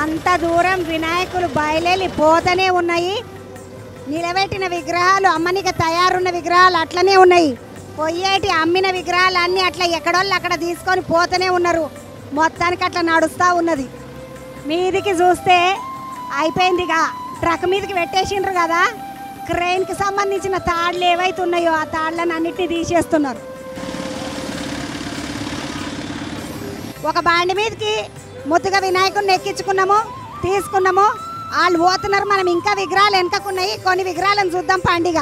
అంత దూరం వినాయకులు బయలుదేరి పోతూనే ఉన్నాయి. నిలబెట్టిన విగ్రహాలు అమ్మనికి తయారున్న విగ్రహాలు అట్లనే ఉన్నాయి. పొయ్యేటి అమ్మిన విగ్రహాలు అన్నీ అట్లా ఎక్కడోళ్ళు అక్కడ తీసుకొని పోతూనే ఉన్నారు. మొత్తానికి అట్లా నడుస్తూ ఉన్నది. మీదికి చూస్తే అయిపోయిందిగా, ట్రక్ మీదకి పెట్టేసిండ్రు కదా. క్రెయిన్కి సంబంధించిన తాళ్ళు ఏవైతే ఉన్నాయో ఆ తాళ్ళని అన్నిటినీ తీసేస్తున్నారు. ఒక బండి మీదకి ముద్దుగా వినాయకుడిని ఎక్కించుకున్నాము, తీసుకున్నాము. వాళ్ళు పోతున్నారు. మనం ఇంకా విగ్రహాలు వెనకకున్నాయి, కొన్ని విగ్రహాలను చూద్దాం పండుగ.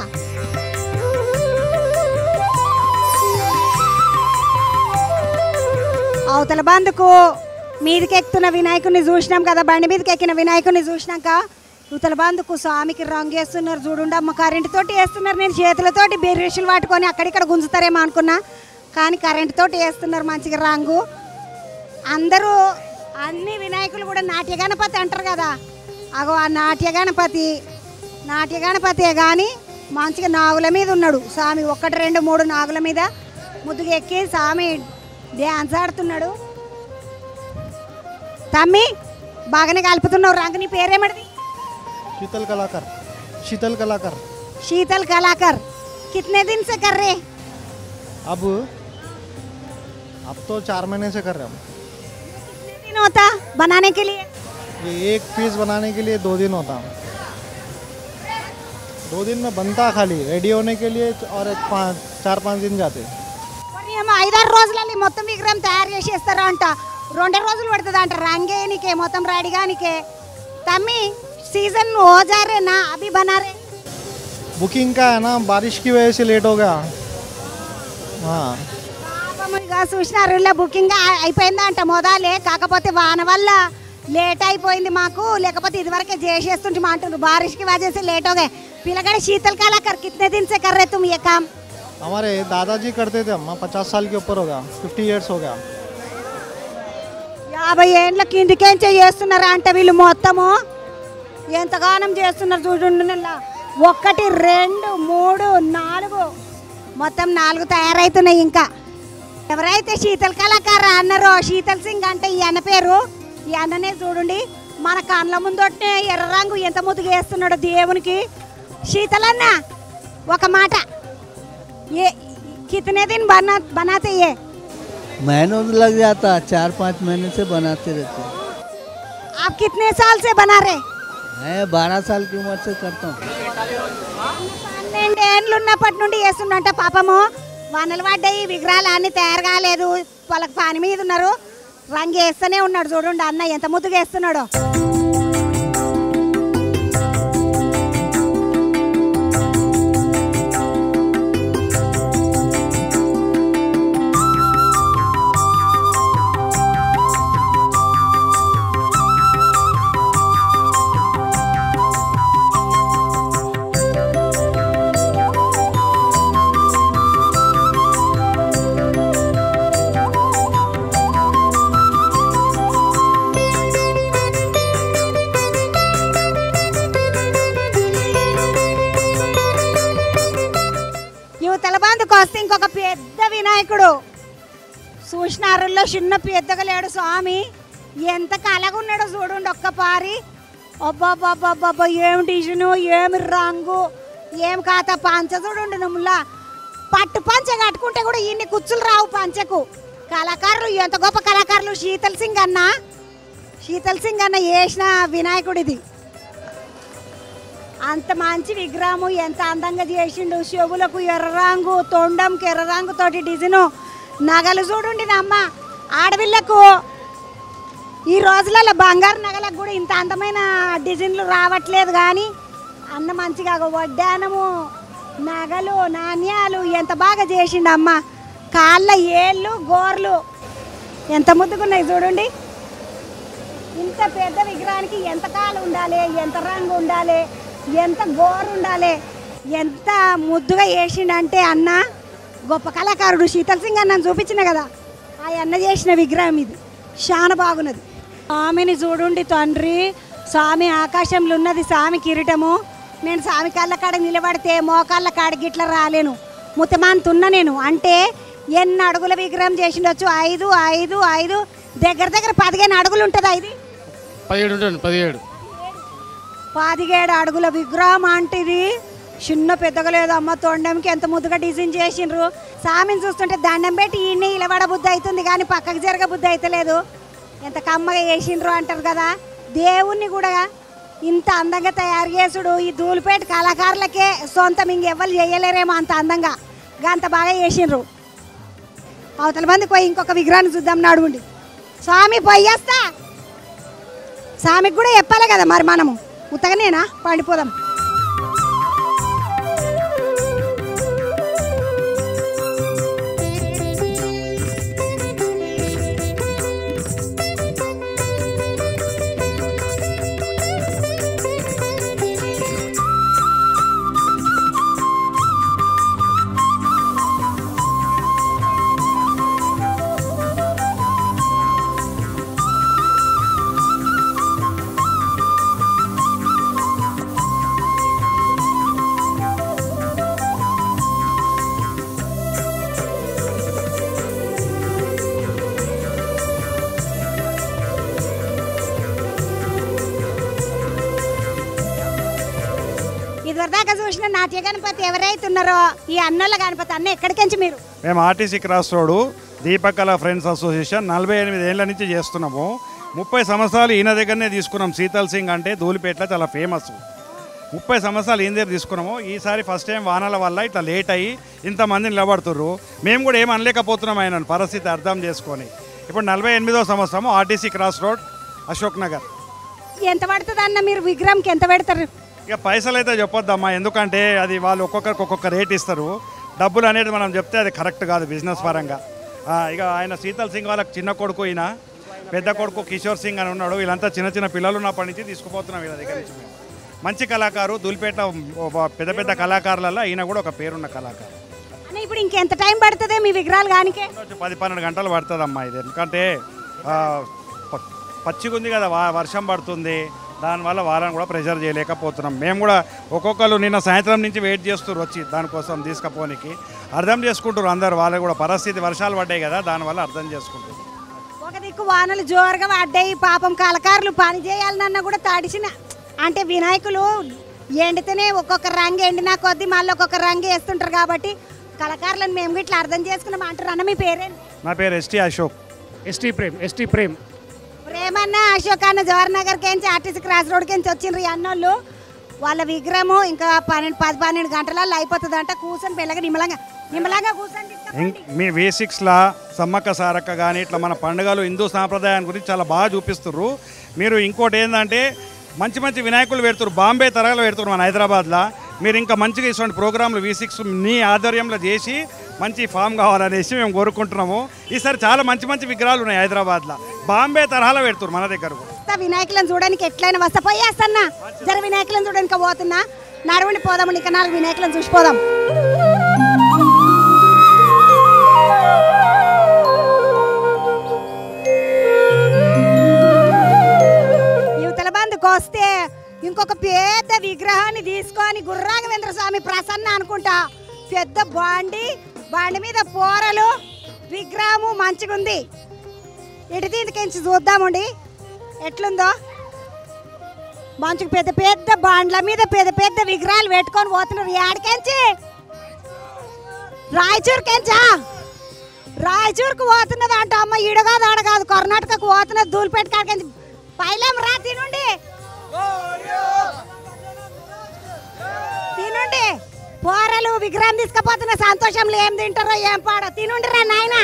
అవతల బందుకు మీదకి ఎక్కుతున్న వినాయకుడిని చూసినాం కదా, బండి మీదకి ఎక్కిన వినాయకుడిని చూసినాక అవతల బందుకు స్వామికి రంగు వేస్తున్నారు. చూడుండమ్మ, కరెంటు తోటి వేస్తున్నారు. నేను చేతులతోటి బెర్రెషులు పట్టుకొని అక్కడిక్కడ గుంజుతారేమో అనుకున్నా, కానీ కరెంటు తోటి వేస్తున్నారు మంచిగా రంగు. అందరూ అన్ని వినాయకులు కూడా నాట్య గణపతి అంటారు కదా, అగో ఆ నాట్య గణపతి కానీ మంచిగా నాగుల మీద ఉన్నాడు స్వామి. 1 2 3 నాగుల మీద ముద్దుగా ఎక్కి స్వామి డ్యాన్స్ ఆడుతున్నాడు. తమ్మి బాగానే కలుపుతున్నావు రంగు. నీ పేరేమడిది? शीतल कलाकार. शीतल कलाकार. कितने दिन से कर रहे? अब तो 4 महीने से कर रहे हम. कितने दिन होता बनाने के लिए? ये एक पीस बनाने के लिए 2 दिन होता. 2 दिन में बनता खाली, रेडी होने के लिए और 4-5 दिन जाते. 5-6 రోజులలో మొత్తం విగ్రహం తయారు చేసేస్తారా అంట. 2 రోజులు పడుతుంది అంట రంగేనికే మొత్తం రెడీగానికే. తమ్మి सीजन हो जा रहे ना, अभी बना रहे? बुकिंग का है ना, बारिश की वजह से लेट हो गया। हाँ ఇక చూసినారు ఇలా బుకింగ్ అయిపోయిందంట మొదలే, కాకపోతే వాన వల్ల లేట్ అయిపోయింది మాకు, లేకపోతే ఇదివరకే చేసేస్తుంటే అంటున్నారు बारिश की वजह से लेट हो गए। पिलगड़े शीतल कलाकार कितने दिन से कर रहे तुम ये काम? हमारे दादाजी करते थे, अम्मा 50 साल के ऊपर हो गया, 50 इयर्स हो गया। 50 ఏళ్ళ కిందికేంచే చేస్తున్నారా అంటే వీళ్ళు మొత్తము ఎంతగానం చేస్తున్నారు చూడండి. 1 2 3 4 మొత్తం 4 తయారైతున్నాయి. ఇంకా ఎవరైతే శీతల్ కళాకార అన్నారో శీతల్ సింగ్ అంటే ఈ అన్న పేరు, ఈ అన్ననే చూడండి మన కళ్ళ ముందొట్టే ఎర్ర రంగు ఎంత ముద్దుగా వేస్తున్నాడు దేవునికి. శీతల్ అన్న ఒక మాట, ఏ కితనే దిన్ बनाते ये? महीनों लग जाता, 4-5 महीने से बनाते रहते। आप कितने साल से बना रहे? मैं 12 साल की उम्र से करता हूँ। 12 ఏళ్ళు ఉన్నప్పటి నుండి చేస్తుండంట. పాపము వానలు పడ్డాయి, విగ్రహాలు అన్నీ తయారు కాలేదు, వాళ్ళకి పని మీద ఉన్నారు, రంగు వేస్తూనే ఉన్నాడు. చూడండి అన్న ఎంత ముద్దుగా వేస్తున్నాడో. వస్తే ఇంకొక పెద్ద వినాయకుడు చూసినారుల్లో చిన్న పెద్దగా లేడు స్వామి, ఎంత కలగా ఉన్నాడో చూడండి ఒక్కపారి. అబ్బాబ్బాబ్బాబ్బా ఏమి డిజైను, ఏమి రంగు, ఏమి కాత. పంచ చూడండి నమ్ములా, పట్టు పంచ కట్టుకుంటే కూడా ఇన్ని కుచ్చులు రావు పంచకు. కళాకారులు ఎంత గొప్ప కళాకారులు. శీతల్ సింగ్ అన్న వేసిన వినాయకుడిది. అంత మంచి విగ్రహము, ఎంత అందంగా చేసిండు. చెవులకు ఎర్ర రంగు, తొండంకి ఎర్ర రంగుతోటి డిజైను, నగలు చూడండి అమ్మ. ఆడపిల్లకు ఈ రోజులలో బంగారు నగలకు కూడా ఇంత అందమైన డిజైన్లు రావట్లేదు, కానీ అన్న మంచిగా వడ్డానము, నగలు, నాణ్యాలు ఎంత బాగా చేసిండు అమ్మ. కాళ్ళ ఏళ్ళు, గోర్లు ఎంత ముద్దుకున్నాయి చూడండి. ఇంత పెద్ద విగ్రహానికి ఎంత కాలు ఉండాలి, ఎంత రంగు ఉండాలి, ఎంత గోరు ఉండాలి, ఎంత ముద్దుగా వేసిండంటే అన్న గొప్ప కళాకారుడు. శీతల్ సింగ్ అన్నను చూపించిన కదా, ఆ అన్న చేసిన విగ్రహం ఇది చాలా బాగున్నది. స్వామిని చూడండి తండ్రి, స్వామి ఆకాశంలో ఉన్నది స్వామి కిరీటము. నేను స్వామి కాళ్ళ కాడ నిలబడితే మోకాళ్ళ కాడికి ఇట్లా రాలేను, ముత్తమాన్తున్నా నేను. అంటే ఎన్ని అడుగుల విగ్రహం చేసిండొచ్చు? 5 5 5 దగ్గర 15 అడుగులు ఉంటుందా? ఇది 17 అడుగుల విగ్రహం అంటే ఇది చిన్న పెద్దగా లేదు అమ్మ. తొండంకి ఎంత ముద్దుగా డిజైన్ చేసిండ్రు. స్వామిని చూస్తుంటే దండం పెట్టి ఈయన్ని ఇలవడ బుద్ధి అవుతుంది, కానీ పక్కకు జరగ బుద్ధి అవుతలేదు. ఎంత కమ్మగా వేసిండ్రు అంటారు కదా. దేవుణ్ణి కూడా ఇంత అందంగా తయారు చేసుడు ఈ ధూళిపేట కళాకారులకే సొంతం, ఇంకెవ్వరు చేయలేరేమో అంత అందంగా, అంత బాగా చేసిండ్రు. అవతల మంది పోయి ఇంకొక విగ్రహాన్ని చూద్దాం నడువుండి. స్వామి పోయేస్తా, స్వామికి కూడా చెప్పాలి కదా మరి మనము, ఉత్తగనేనా పండిపోదాం. ఇదివరదాకా చూసిన నాట్య గణపతి ఎవరైతున్నారో ఈ అన్నోళ్ళ గణపతి అన్న ఎక్కడికించి మీరు? మేము RTC cross road Deepakala friends association 48 ఏళ్ళ నుంచి చేస్తున్నాము. 30 సంవత్సరాలు ఈయన దగ్గరనే తీసుకున్నాం. శీతల్ సింగ్ అంటే ధూళిపేటలో చాలా ఫేమస్. 30 సంవత్సరాలు ఈయన దగ్గర తీసుకున్నాము. ఈసారి ఫస్ట్ టైం వానల వల్ల ఇట్లా లేట్ అయ్యి ఇంతమంది నిలబడుతుర్రు. మేము కూడా ఏం అనలేకపోతున్నాం ఆయన పరిస్థితి అర్థం చేసుకొని. ఇప్పుడు 48వ సంవత్సరం RTC cross road Ashok Nagar. ఎంత పడుతుంది అన్న మీరు విగ్రహంకి ఎంత పెడతారు? ఇక పైసలు అయితే చెప్పొద్దమ్మా, ఎందుకంటే అది వాళ్ళు ఒక్కొక్కరికి ఒక్కొక్క రేట్ ఇస్తారు. డబ్బులు అనేది మనం చెప్తే అది కరెక్ట్ కాదు బిజినెస్ పరంగా. ఇక ఆయన శీతల్ సింగ్ వాళ్ళకి చిన్న కొడుకు, ఈయన పెద్ద కొడుకు కిషోర్ సింగ్ అని ఉన్నాడు. వీళ్ళంతా చిన్న చిన్న పిల్లలు ఉన్నప్పటి నుంచి తీసుకుపోతున్నాం వీళ్ళ దగ్గర నుంచి. మంచి కళాకారు, ధూళిపేట పెద్ద పెద్ద కళాకారులలో ఈయన కూడా ఒక పేరున్న కళాకారు. ఇప్పుడు ఇంకెంత టైం పడుతుంది మీ విగ్రహాలు కానికే? 10-12 గంటలు పడుతుందమ్మా ఇది. ఎందుకంటే పచ్చిగా ఉంది కదా, వర్షం పడుతుంది, దానివల్ల వాళ్ళని కూడా ప్రెషర్ చేయలేకపోతున్నాం. మేము కూడా ఒక్కొక్కరు నిన్న సాయంత్రం నుంచి వెయిట్ చేస్తారు వచ్చి దానికోసం తీసుకుపోనికి. అర్థం చేసుకుంటారు అందరు, వాళ్ళు కూడా పరిస్థితి వర్షాలు పడ్డాయి కదా, దానివల్ల అర్థం చేసుకుంటారు. ఒక దిక్కు వానలు జోరుగా పడ్డాయి, పాపం కళాకారులు పని చేయాలన్నా కూడా తడిసిన, అంటే వినాయకులు ఎండితేనే ఒక్కొక్క రంగు ఎండినా కొద్దీ మళ్ళీ ఒక్కొక్క రంగు వేస్తుంటారు కాబట్టి కళాకారులను మేము ఇట్లా అర్థం చేసుకున్నాం అంటారు. అన్న మీ పేరేంటి? నా పేరు ఎస్టీ అశోక్. ఎస్టీ ప్రేమ్. ప్రేమన్న అశోక్ అన్న జవహర్ నగర్ కించి ఆర్టీసీ క్రాస్ రోడ్ కించి వచ్చిండ్రు ఈ అన్నోళ్ళు. వాళ్ళ విగ్రహము ఇంకా 10-12 గంటలలో అయిపోతుందంట. కూర్చొని పిల్లగా నిమ్మలంగా కూర్చొని మీ V6లా సమ్మక్క సారక్క కానీ ఇట్లా మన పండుగలు హిందూ సాంప్రదాయాన్ని గురించి చాలా బాగా చూపిస్తుర్రు. మీరు ఇంకోటి ఏంటంటే మంచి మంచి వినాయకులు పెడుతున్నారు, బాంబే తరహాలో పెడుతున్నారు మన హైదరాబాద్లో. మీరు ఇంకా మంచిగా ఇటువంటి ప్రోగ్రాంలు V6 మీ ఆధ్వర్యంలో చేసి మంచి ఫామ్ కావాలనేసి మేము కోరుకుంటున్నాము. ఈసారి చాలా మంచి మంచి విగ్రహాలు ఉన్నాయి హైదరాబాద్లో, బాంబే తరహాలో పెడుతున్నారు మన దగ్గర. వినాయకులను చూడడానికి ఎట్లయినా వస్తా, పోయేస్తన్నా జర వినాయకులను చూడడానికి పోతున్నా. నడవండి పోదాము, ఇంకా 4 వినాయకులను చూసిపోదాం. యువతల బంధుకు వస్తే ఇంకొక పెద్ద విగ్రహాన్ని తీసుకొని గుర్రాఘవేంద్ర స్వామి ప్రసన్న అనుకుంటా, పెద్ద బండి మీద పోరలు, విగ్రహము మంచిగుంది. ఇటు దీనికి చూద్దామండి ఎట్లుందో. మంచిగా పెద్ద పెద్ద బండ్ల మీద పెద్ద పెద్ద విగ్రహాలు పెట్టుకొని పోతున్నారు. ఏడకెంచి రాయచూరుకు పోతున్నది అంట. అమ్మ ఈడ కాదు ఆడ కాదు, కర్ణాటకకు పోతున్నది. ధూళిపేట కాడికి పైలం రా, తినుండి పోరలు విగ్రహం తీసుకుపోతున్న సంతోషంలో ఏం తింటారో ఏం పాడో తినుండి రా నాయన.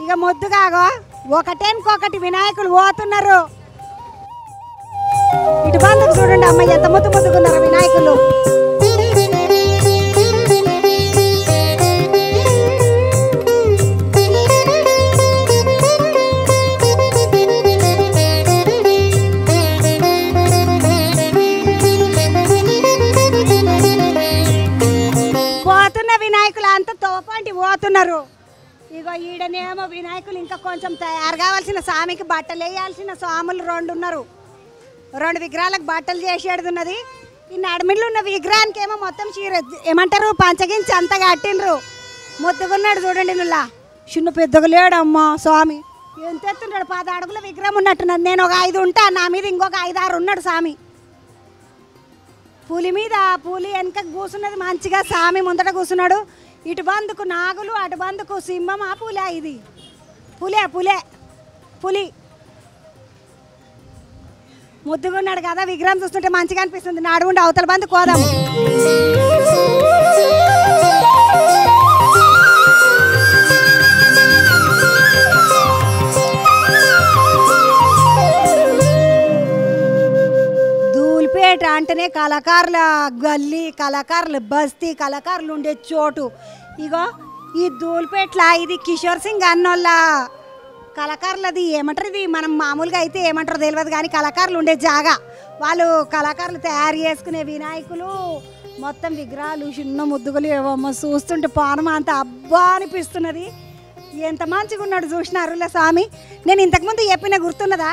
ఇక ముద్దుగాగో ఒకటేనుకొకటి వినాయకులు పోతున్నారు. ఇటు బంధుకు చూడండి అమ్మ ఎంత ముద్దుగున్నారు వినాయకులు. పోతున్న వినాయకులు అంతా తోపంటి పోతున్నారు. ఇగో ఈడనేమో వినాయకులు ఇంకా కొంచెం తయారు కావాల్సిన స్వామికి బట్టలు వేయాల్సిన స్వాములు 2 ఉన్నారు. 2 విగ్రహాలకు బట్టలు చేసేది ఉన్నది. ఈ నడిమిళ్ళు ఉన్న విగ్రహానికి ఏమో మొత్తం ఏమంటారు పంచగించి అంతా కట్టిండ్రు. ముద్దుగున్నాడు చూడండి. నువ్వులా చిన్న పెద్దగా లేడమ్మా స్వామి, ఎంత ఎత్తున్నాడు. 10 అడుగుల విగ్రహం ఉన్నట్టున్నది. నేను ఒక 5 ఉంటా, నా మీద ఇంకొక 5-6 ఉన్నాడు స్వామి. పులి మీద పులి వెనక కూర్చున్నది మంచిగా, స్వామి ముందట కూర్చున్నాడు. ఇటు బందుకు నాగులు, అటు బందుకు సింహం. ఆ పులే ఇది, పులి ముద్దుగున్నాడు కదా. విగ్రహం చూస్తుంటే మంచిగా అనిపిస్తుంది. నడుగుండి అవతల బందు కోదాము. ధూళిపేట అంటేనే కళాకారుల గల్లీ, కళాకారుల బస్తీ, కళాకారులు ఉండే చోటు. ఇగో ఈ ధూళిపేటలో ఇది కిషోర్ సింగ్ అన్నోళ్ళ కళాకారులది. ఏమంటారు ఇది, మనం మామూలుగా అయితే ఏమంటారో తెలియదు కానీ కళాకారులు ఉండే జాగా. వాళ్ళు కళాకారులు తయారు చేసుకునే వినాయకులు మొత్తం విగ్రహాలు చిన్న ముద్దుగులు ఏవమ్మ చూస్తుంటే పానం అంత అబ్బా అనిపిస్తున్నది. ఎంత మంచిగా ఉన్నాడు చూసినారులే స్వామి. నేను ఇంతకుముందు చెప్పిన గుర్తున్నదా,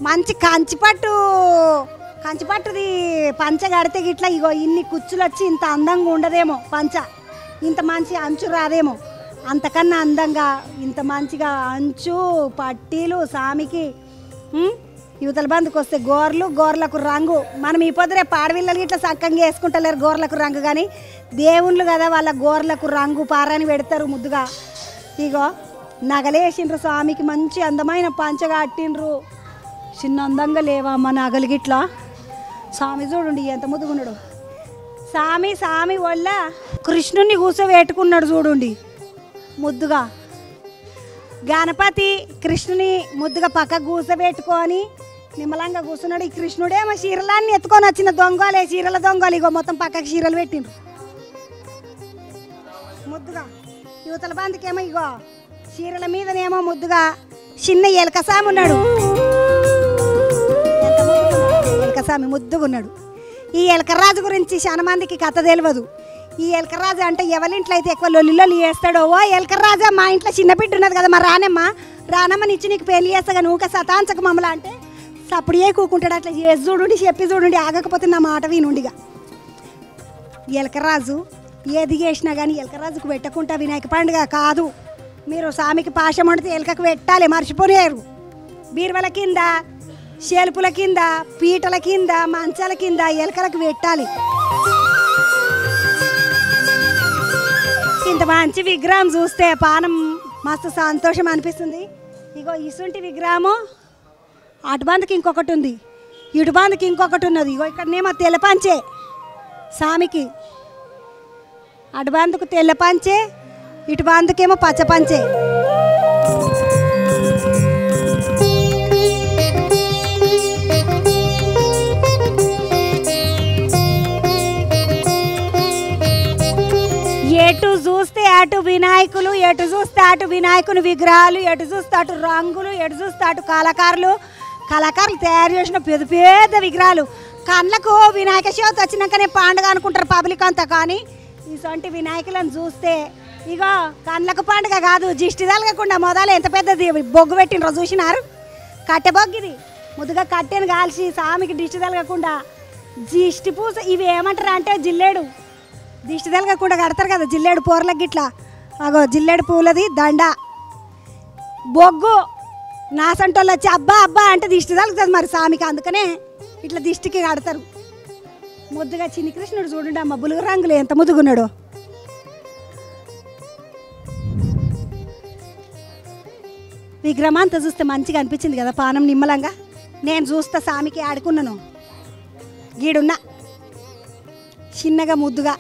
మంచి కంచిపట్టుది పంచ కడితే గిట్లా ఇగో ఇన్ని కుచ్చులు వచ్చి ఇంత అందంగా ఉండదేమో పంచ, ఇంత మంచి అంచు రాదేమో. అంతకన్నా అందంగా ఇంత మంచిగా అంచు పట్టీలు స్వామికి. యువతల బందుకు వస్తే గోర్లకు రంగు. మనం ఈ పొద్దురే పాడవిల్లలు ఇట్లా చక్కగా వేసుకుంటలేరు గోర్లకు రంగు, కానీ దేవుళ్ళు కదా వాళ్ళ గోర్లకు రంగు పారాని పెడతారు ముద్దుగా. ఇగో నగలేసిండ్రు స్వామికి, మంచి అందమైన పంచగా అట్టిండ్రు. చిన్న అందంగా లేవమ్మ నగలు గిట్లా. స్వామి చూడండి ఎంత ముద్దుగున్నాడు. స్వామి వల్ల కృష్ణుని కూర్చోబెట్టుకున్నాడు చూడండి ముద్దుగా. గణపతి కృష్ణుని ముద్దుగా పక్క కూర్చోబెట్టుకొని నిమ్మలంగా కూర్చున్నాడు. ఈ కృష్ణుడేమో చీరలన్నీ ఎత్తుకొని వచ్చిన దొంగలే, చీరల దొంగలు. ఇగో మొత్తం పక్కకి చీరలు పెట్టిండ్రు ముద్దుగా. యువతల బందికేమో ఇగో చీరల మీదనేమో ముద్దుగా చిన్న ఎలకసామి ఉన్నాడు. ఎలకసామి ముద్దుగా ఉన్నాడు. ఈ ఎలకరాజు గురించి చాలా మందికి కథ తెలియదు. ఈ ఎలకరాజు అంటే ఎవరింట్లో అయితే ఎక్కువ లొల్లి చేస్తాడో, ఓ ఎలకరాజా మా ఇంట్లో చిన్న బిడ్డ ఉన్నది కదా, మా రానమ్మ నిచ్చి నీకు పెళ్లి చేస్తాగా, నువ్వు సతాంచక మమ్మల్ని అంటే సప్పుడే కూకుంటాడు. అట్లా చేసి చూడుండి, చెప్పి చూడండి, ఆగకపోతే నా మాట వినుండిగా. ఎలకరాజు ఏది చేసినా కానీ ఎలకరాజుకు పెట్టకుండా వినాయక పండుగ కాదు. మీరు స్వామికి పాశం వండితే ఎలకకు పెట్టాలి, మర్చిపోలేరు. బీరువల కింద, షెల్పుల కింద, పీటల కింద, మంచాల కింద ఎలకలకు పెట్టాలి. ఇంత మంచి విగ్రహం చూస్తే పానం మస్తు సంతోషం అనిపిస్తుంది. ఇగో ఇసుంటి విగ్రహము అటుబందుకి ఇంకొకటి ఉంది, ఇటుబందుకి ఇంకొకటి ఉన్నది. ఇగో ఇక్కడనేమో తెల్లపంచే స్వామికి, అటుబందుకు తెల్లపంచే, ఇటుబందుకేమో పచ్చపంచే. ఎటు చూస్తే అటు వినాయకులు, ఎటు చూస్తే అటు వినాయకుని విగ్రహాలు, ఎటు చూస్తే అటు రంగులు, ఎటు చూస్తే అటు కళాకారులు తయారు చేసిన పెద్ద పెద్ద విగ్రహాలు. కళ్ళకు వినాయక చవితి వచ్చినాకనే పండుగ అనుకుంటారు పబ్లిక్ అంతా. కానీ ఇటువంటి వినాయకులను చూస్తే ఇగో కళ్ళకు పండుగ కాదు, దిష్టి తగలకుండా మొదలు ఎంత పెద్దది బొగ్గు పెట్టినరో చూసినారు. కట్టె బొగ్గిది ముద్దుగా కట్టెను కాల్చి స్వామికి దిష్టి తగలకుండా దిష్టి పూస ఇవి ఏమంటారు అంటే జిల్లేడు, దిష్టి తగలకుండా కడతారు కదా జిల్లేడు పూరలకి ఇట్లా. అగో జిల్లేడు పూలది దండ, బొగ్గు నాసంటోళ్ళు వచ్చి అబ్బా అబ్బా అంటే దిష్టి తగులుతుంది మరి స్వామికి, అందుకనే ఇట్లా దిష్టికి కడతారు. ముద్దుగా చిన్ని కృష్ణుడు చూడండి అమ్మ, బులుగు రంగులు ఎంత ముద్దుగున్నాడు. విగ్రహం అంతా చూస్తే మంచిగా అనిపించింది కదా, పానం నిమ్మలంగా. నేను చూస్తా స్వామికి ఆడుకున్నాను, గీడున్నా చిన్నగా ముద్దుగా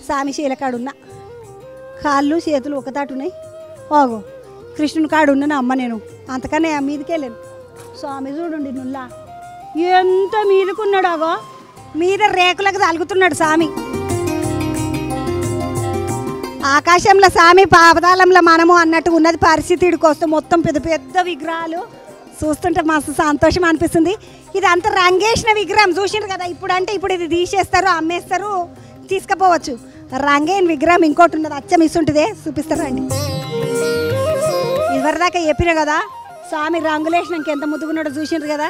స్వామి శీలకాడున్నా, కాళ్ళు చేతులు ఒకతాటున్నాయి. ఓగో కృష్ణుని కాడున్నాను అమ్మ నేను, అంతకనే మీదకి వెళ్ళాను. స్వామి చూడండి నుల్లా ఎంత మీదకున్నాడు, అగో మీద రేకులకు తలుగుతున్నాడు స్వామి. ఆకాశంలో స్వామి, పాపతాళంలో మనము అన్నట్టు ఉన్నది పరిస్థితి. ఇడికొస్తే మొత్తం పెద్ద పెద్ద విగ్రహాలు చూస్తుంటే మస్తు సంతోషం అనిపిస్తుంది. ఇదంతా రంగేసిన విగ్రహం చూసిండ్రు కదా. ఇప్పుడు అంటే ఇప్పుడు ఇది తీసేస్తారు, అమ్మేస్తారు, తీసుకుపోవచ్చు. రంగైన విగ్రహం ఇంకోటి ఉన్నది, అచ్చం ఇస్తుంటుందే, చూపిస్తారు అండి. ఇదివరదాకా చెప్పిన కదా స్వామి రంగులు వేసినాక ఎంత ముద్దుగున్నాడో చూసిండ్రు కదా.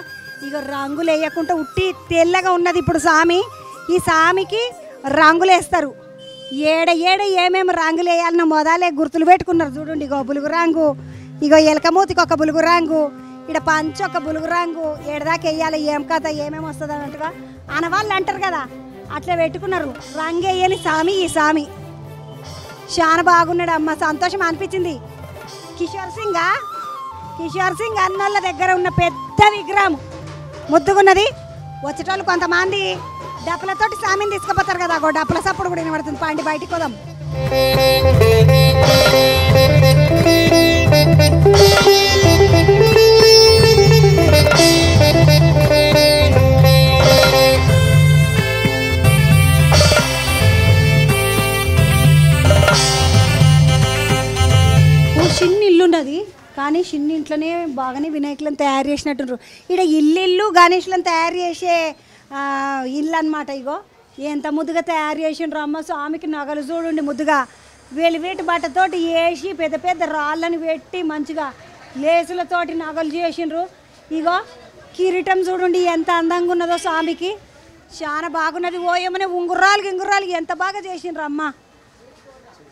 ఇక రంగులు వేయకుండా ఉట్టి తెల్లగా ఉన్నది ఇప్పుడు స్వామి. ఈ స్వామికి రంగులు వేస్తారు. ఏడ ఏమేమి రంగులు వేయాలన్న మొదలే గుర్తులు పెట్టుకున్నారు చూడండి. ఇగో బులుగు రంగు, ఇగో ఎలకమూతికి ఒక బులుగు రంగు, ఇక్కడ పంచి ఒక బులుగు రంగు, ఏడదాకా వేయాలి, ఏం కథ ఏమేమి వస్తుంది అన్నట్టుగా అనవాళ్ళు అంటారు కదా, అట్లా పెట్టుకున్నారు. రంగు వేయాలి స్వామి. ఈ స్వామి చాలా బాగున్నాడు అమ్మ, సంతోషం అనిపించింది. కిషోర్ సింగ్ అన్నోళ్ళ దగ్గర ఉన్న పెద్ద విగ్రహం ముద్దుగున్నది. వచ్చేటోళ్ళు కొంతమంది డప్పులతోటి స్వామిని తీసుకుపోతారు కదా, ఒక డప్పుల సప్పుడు కూడా వినబడుతుంది. పండి బయటికి పోదాం. చిన్న ఇల్లు ఉన్నది కానీ చిన్న ఇంట్లోనే బాగానే వినాయకులను తయారు చేసినట్టు. ఇక్కడ ఇల్లు గణేష్లను తయారు చేసే ఇల్లు అనమాట. ఇగో ఎంత ముద్దుగా తయారు చేసిండ్రు అమ్మ. స్వామికి నగలు చూడండి ముద్దుగా వెలివేటి బట్టతోటి వేసి పెద్ద పెద్ద రాళ్ళని పెట్టి మంచిగా లేసులతోటి నగలు చేసిండ్రు. ఇగో కిరీటం చూడండి ఎంత అందంగా ఉన్నదో స్వామికి, చాలా బాగున్నది. ఓ ఏమనే ఉంగురాలు ఎంత బాగా చేసిండ్రు అమ్మ.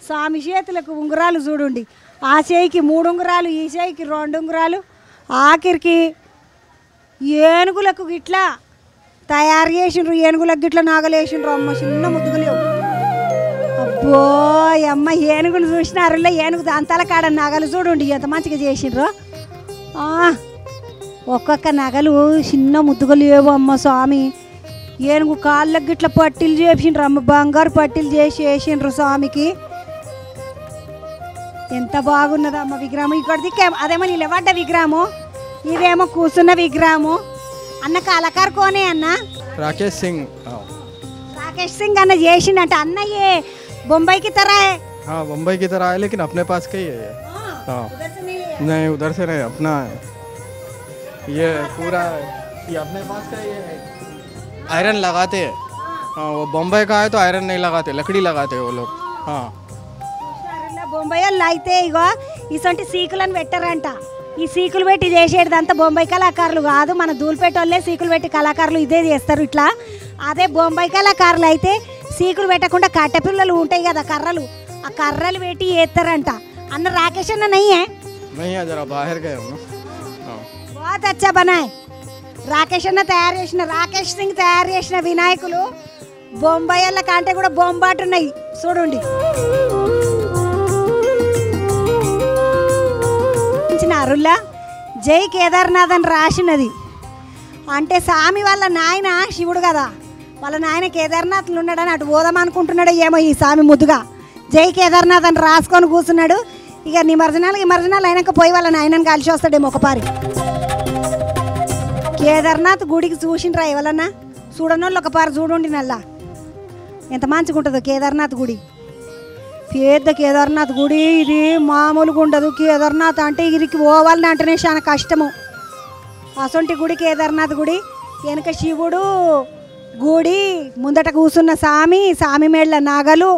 స్వామి చేతులకు ఉంగురాలు చూడండి, ఆ చేయికి 3 ఉంగురాలు, ఈ చేయికి 2 ఉంగురాలు, ఆఖరికి ఏనుగులకు గిట్లా తయారు చేసిండ్రు. ఏనుగులకు గిట్లా నాగలేసిండ్రు అమ్మ, చిన్న ముద్దుగులేవు. అబ్బో అమ్మ ఏనుగును చూసినారులే, ఏనుగు దంతాల కాడ నగలు చూడండి ఎంత మంచిగా చేసిండ్రు. ఒక్కొక్క నగలు చిన్న ముద్దుగలు లేవు అమ్మ. స్వామి ఏనుగు కాళ్ళకు గిట్లా పట్టీలు చేసిండ్రు అమ్మ, బంగారు పట్టీలు చేసి వేసిండ్రు స్వామికి. ఎంత బాగున్నదమ్మ విగ్రహం. ఇక్కడ దిక్కే అదేమో నిలబడ్డ విగ్రహము, ఇదేమో కూర్చున్న విగ్రహము. అన్న కళాకారు కోనే అన్న राकेश सिंह రాకేష్ సింగ్ అన్న చేసిండంట అన్నయ్యే బొంబాయికి తరా हाँ मुंबई की तरह है लेकिन अपने पास का ही है ये हाँ नहीं उधर से नहीं अपना है ये पूरा ये अपने पास का ही है आयरन लगाते हैं हाँ वो बम्बई का है तो आयरन नहीं लगाते लकड़ी लगाते हैं वो लोग हाँ బొంబాయి వాళ్ళు అయితే ఇగో ఇసొంటి సీకులను పెట్టారంట ఈ సీకులు పెట్టి చేసేదంతా బొంబాయి కళాకారులు కాదు మన ధూళిపేట వాళ్ళే సీకులు పెట్టి కళాకారులు ఇదే చేస్తారు ఇట్లా అదే బొంబాయి కళాకారులు అయితే సీకులు పెట్టకుండా కట్టెపిల్లలు ఉంటాయి కదా కర్రలు ఆ కర్రలు పెట్టి చేస్తారంట అన్న రాకేష్ అన్న నయ్యే नहीं है जरा बाहर गए हम लोग हाँ బాగా అచ్చా బనాయ్ రాకేష్ అన్న తయారు చేసిన రాకేష్ సింగ్ తయారు చేసిన వినాయకులు బొంబాయి వాళ్ళ కంటే కూడా బొంబాటున్నాయి చూడండి అరుల్లా జై కేదార్నాథ్ అని రాసినది అంటే స్వామి వాళ్ళ నాయన శివుడు కదా వాళ్ళ నాయన కేదార్నాథ్లు ఉన్నాడని అటు పోదాం అనుకుంటున్నాడు ఏమో ఈ స్వామి ముద్దుగా జై కేదార్నాథ్ అని రాసుకొని కూర్చున్నాడు ఇక నిమజ్జనాలు అయినాక పోయి వాళ్ళ నాయనని కలిసి వస్తాడేమో ఒకపారి కేదార్నాథ్ గుడికి చూసిండ్రా ఎవరన్నా చూడనోళ్ళు ఒకపారి చూడండి నల్లా ఎంత మంచిగా ఉంటుందో కేదార్నాథ్ గుడి పెద్ద కేదార్నాథ్ గుడి ఇది మామూలుగా ఉండదు కేదార్నాథ్ అంటే ఇరికి పోవాలని అంటేనే చాలా కష్టము అసొంటి గుడి కేదార్నాథ్ గుడి వెనక శివుడు గుడి ముందట కూర్చున్న స్వామి మేళ్ళ నాగలు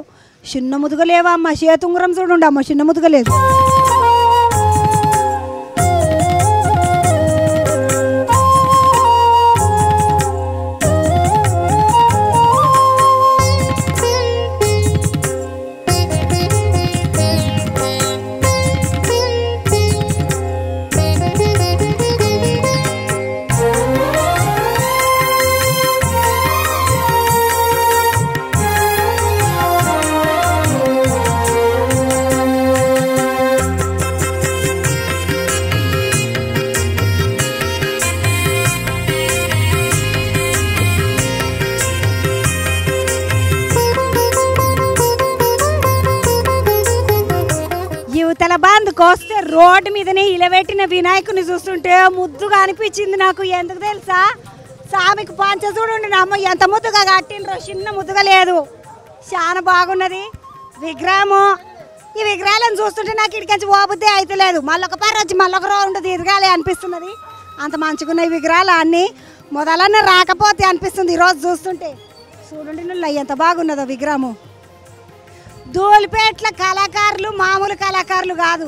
చిన్న ముదుగలేవా అమ్మ చేతుంగురం చూడండి అమ్మ చిన్న ముదుగలేదు యువతల బంద్కు వస్తే రోడ్డు మీదనే ఇలబెట్టిన వినాయకుని చూస్తుంటే ముద్దుగా అనిపించింది నాకు ఎందుకు తెలుసా స్వామికి పంచ చూడండి అమ్మ ఎంత ముద్దుగా కట్టిండ్రో చిన్న ముద్దుగా లేదు చాలా బాగున్నది విగ్రహము ఈ విగ్రహాలను చూస్తుంటే నాకు ఇక్కడికి పోబుద్దే అయితే లేదు మళ్ళొక పారి వచ్చి మళ్ళొక రౌండ్ తిరగాలి అనిపిస్తున్నది అంత మంచిగున్న ఈ విగ్రహాలు అన్నీ మొదలన్న రాకపోతే అనిపిస్తుంది ఈరోజు చూస్తుంటే చూడండి నువ్వు ఎంత బాగున్నదో విగ్రహము ధూళిపేటల కళాకారులు మామూలు కళాకారులు కాదు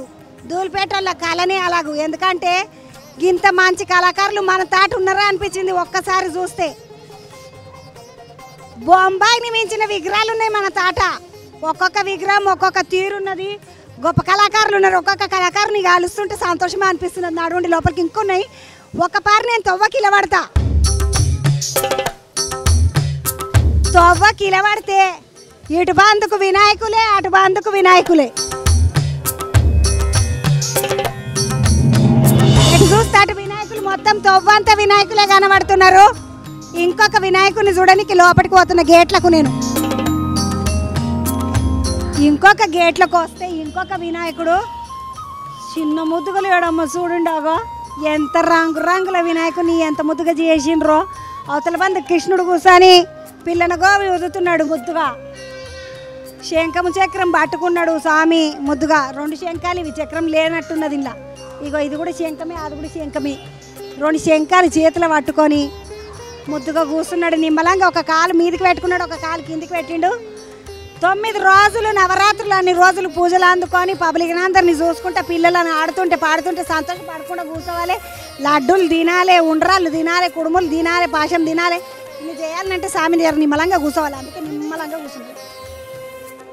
ధూళిపేట వాళ్ళ కళనే అలాగూ ఎందుకంటే ఇంత మంచి కళాకారులు మన తాట ఉన్నారా అనిపించింది ఒక్కసారి చూస్తే బొంబాయిని మించిన విగ్రహాలు ఉన్నాయి మన తాట ఒక్కొక్క విగ్రహం ఒక్కొక్క తీరున్నది గొప్ప కళాకారులు ఉన్నారు ఒక్కొక్క కళాకారుని కాలుస్తుంటే సంతోషమే అనిపిస్తున్నది నడుండి లోపలికి ఇంకొన్నాయి ఒకపారి నేను తొవ్వకిలబడతా తొవ్వకిలబడితే ఇటు బందుకు వినాయకులే అటు బందుకు వినాయకులే ఇటు చూస్తే అటు వినాయకులు మొత్తం తొవ్వంతా వినాయకులే కనబడుతున్నారు ఇంకొక వినాయకుని చూడడానికి లోపలికి పోతున్న గేట్లకు నేను ఇంకొక గేట్లకు వస్తే ఇంకొక వినాయకుడు చిన్న ముద్దుగలు ఏడమ్మ చూడుండగో ఎంత రంగుల వినాయకుని ఎంత ముద్దుగా చేసిండ్రో అవతల బంద కృష్ణుడు కూర్చొని పిల్లనగో ఊదుతున్నాడు ముద్దుగా శంఖము చక్రం పట్టుకున్నాడు స్వామి ముద్దుగా రెండు శంఖాలు ఇవి చక్రం లేనట్టున్నది ఇలా ఇగో ఇది కూడా శంఖమే అది కూడా శంఖమే రెండు శంఖాలు చేతులు పట్టుకొని ముద్దుగా కూర్చున్నాడు నిమ్మలంగా ఒక కాలు మీదికి పెట్టుకున్నాడు ఒక కాలు కిందికి పెట్టిండు 9 రోజులు నవరాత్రులు అన్ని రోజులు పూజలు అందుకొని పబ్లిక్ అందరినీ చూసుకుంటే పిల్లలను ఆడుతుంటే పాడుతుంటే సంతోషపడకుండా కూర్చోవాలి లడ్డూలు తినాలి ఉండ్రాళ్ళు తినాలి కుడుములు తినాలి పాశం తినాలి ఇన్ని చేయాలంటే స్వామి నిమ్మలంగా కూర్చోవాలి అందుకే నిమ్మలంగా కూర్చున్నాడు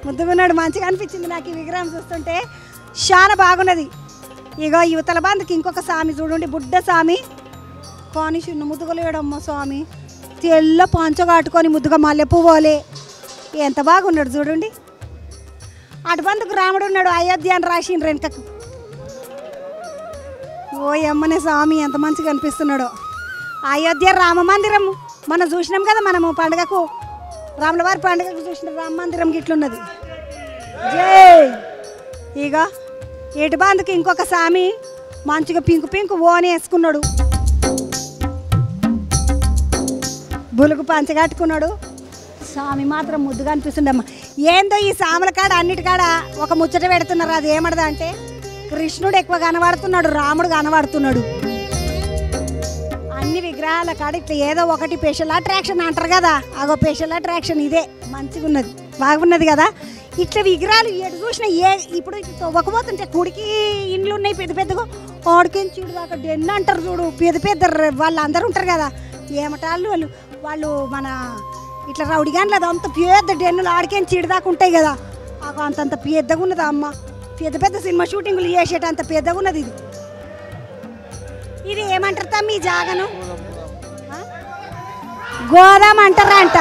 ముద్దుగున్నాడు మంచిగా అనిపించింది నాకు ఈ విగ్రహం చూస్తుంటే చాలా బాగున్నది ఇగో యువతల బంధుకి ఇంకొక స్వామి చూడండి బుడ్డ స్వామి కానీ చిన్న ముద్దుగలేడమ్మ స్వామి తెల్ల పంచ కట్టుకొని ముద్దుగా మల్లెపువ్వోలే ఎంత బాగున్నాడు చూడండి అటు బందుకు రాముడు ఉన్నాడు అయోధ్య అని రాసిండ్రు వెనకకు ఓ అమ్మనే స్వామి ఎంత మంచిగా అనిపిస్తున్నాడో అయోధ్య రామ మందిరం మనం చూసినాం కదా మనము పండుగకు రాముల వారి పండుగకు చూసిన రామ మందిరం గిట్లున్నది జై ఇక ఇటు బందుకు ఇంకొక స్వామి మంచిగా పింకు ఓని వేసుకున్నాడు బులుగు పంచగట్టుకున్నాడు. స్వామి మాత్రం ముద్దుగా అనిపిస్తుండమ్మా. ఏందో ఈ సాముల కాడ అన్నిటికాడ ఒక ముచ్చట పెడుతున్నారు. అది ఏమడదా అంటే కృష్ణుడు ఎక్కువ కనబడుతున్నాడు, రాముడు కనబడుతున్నాడు. అన్ని విగ్రహాల కాడ ఇట్లా ఏదో ఒకటి స్పెషల్ అట్రాక్షన్ అంటారు కదా, అగో స్పెషల్ అట్రాక్షన్ ఇదే. మంచిగా ఉన్నది, బాగున్నది కదా. ఇట్లా విగ్రహాలు ఎటు చూసినా ఇప్పుడు తవ్వకపోతుంటే కుడికి ఇండ్లు ఉన్నాయి పెద్ద పెద్దగా, ఆడికేం చూడు దాకా డెన్ను అంటారు చూడు, పెద్ద పెద్ద వాళ్ళు అందరూ ఉంటారు కదా ఏమటాళ్ళు వాళ్ళు మన ఇట్లా రౌడిగాన్లు అదంత పెద్ద డెన్నులు ఆడికేం చీడదాకా ఉంటాయి కదా, అంతంత పెద్దగా ఉన్నదా అమ్మ. పెద్ద పెద్ద సినిమా షూటింగ్లు చేసేటంత పెద్దగా ఉన్నది ఇది. ఇది ఏమంటారు మీ జాగను? గోదాం అంటారంట,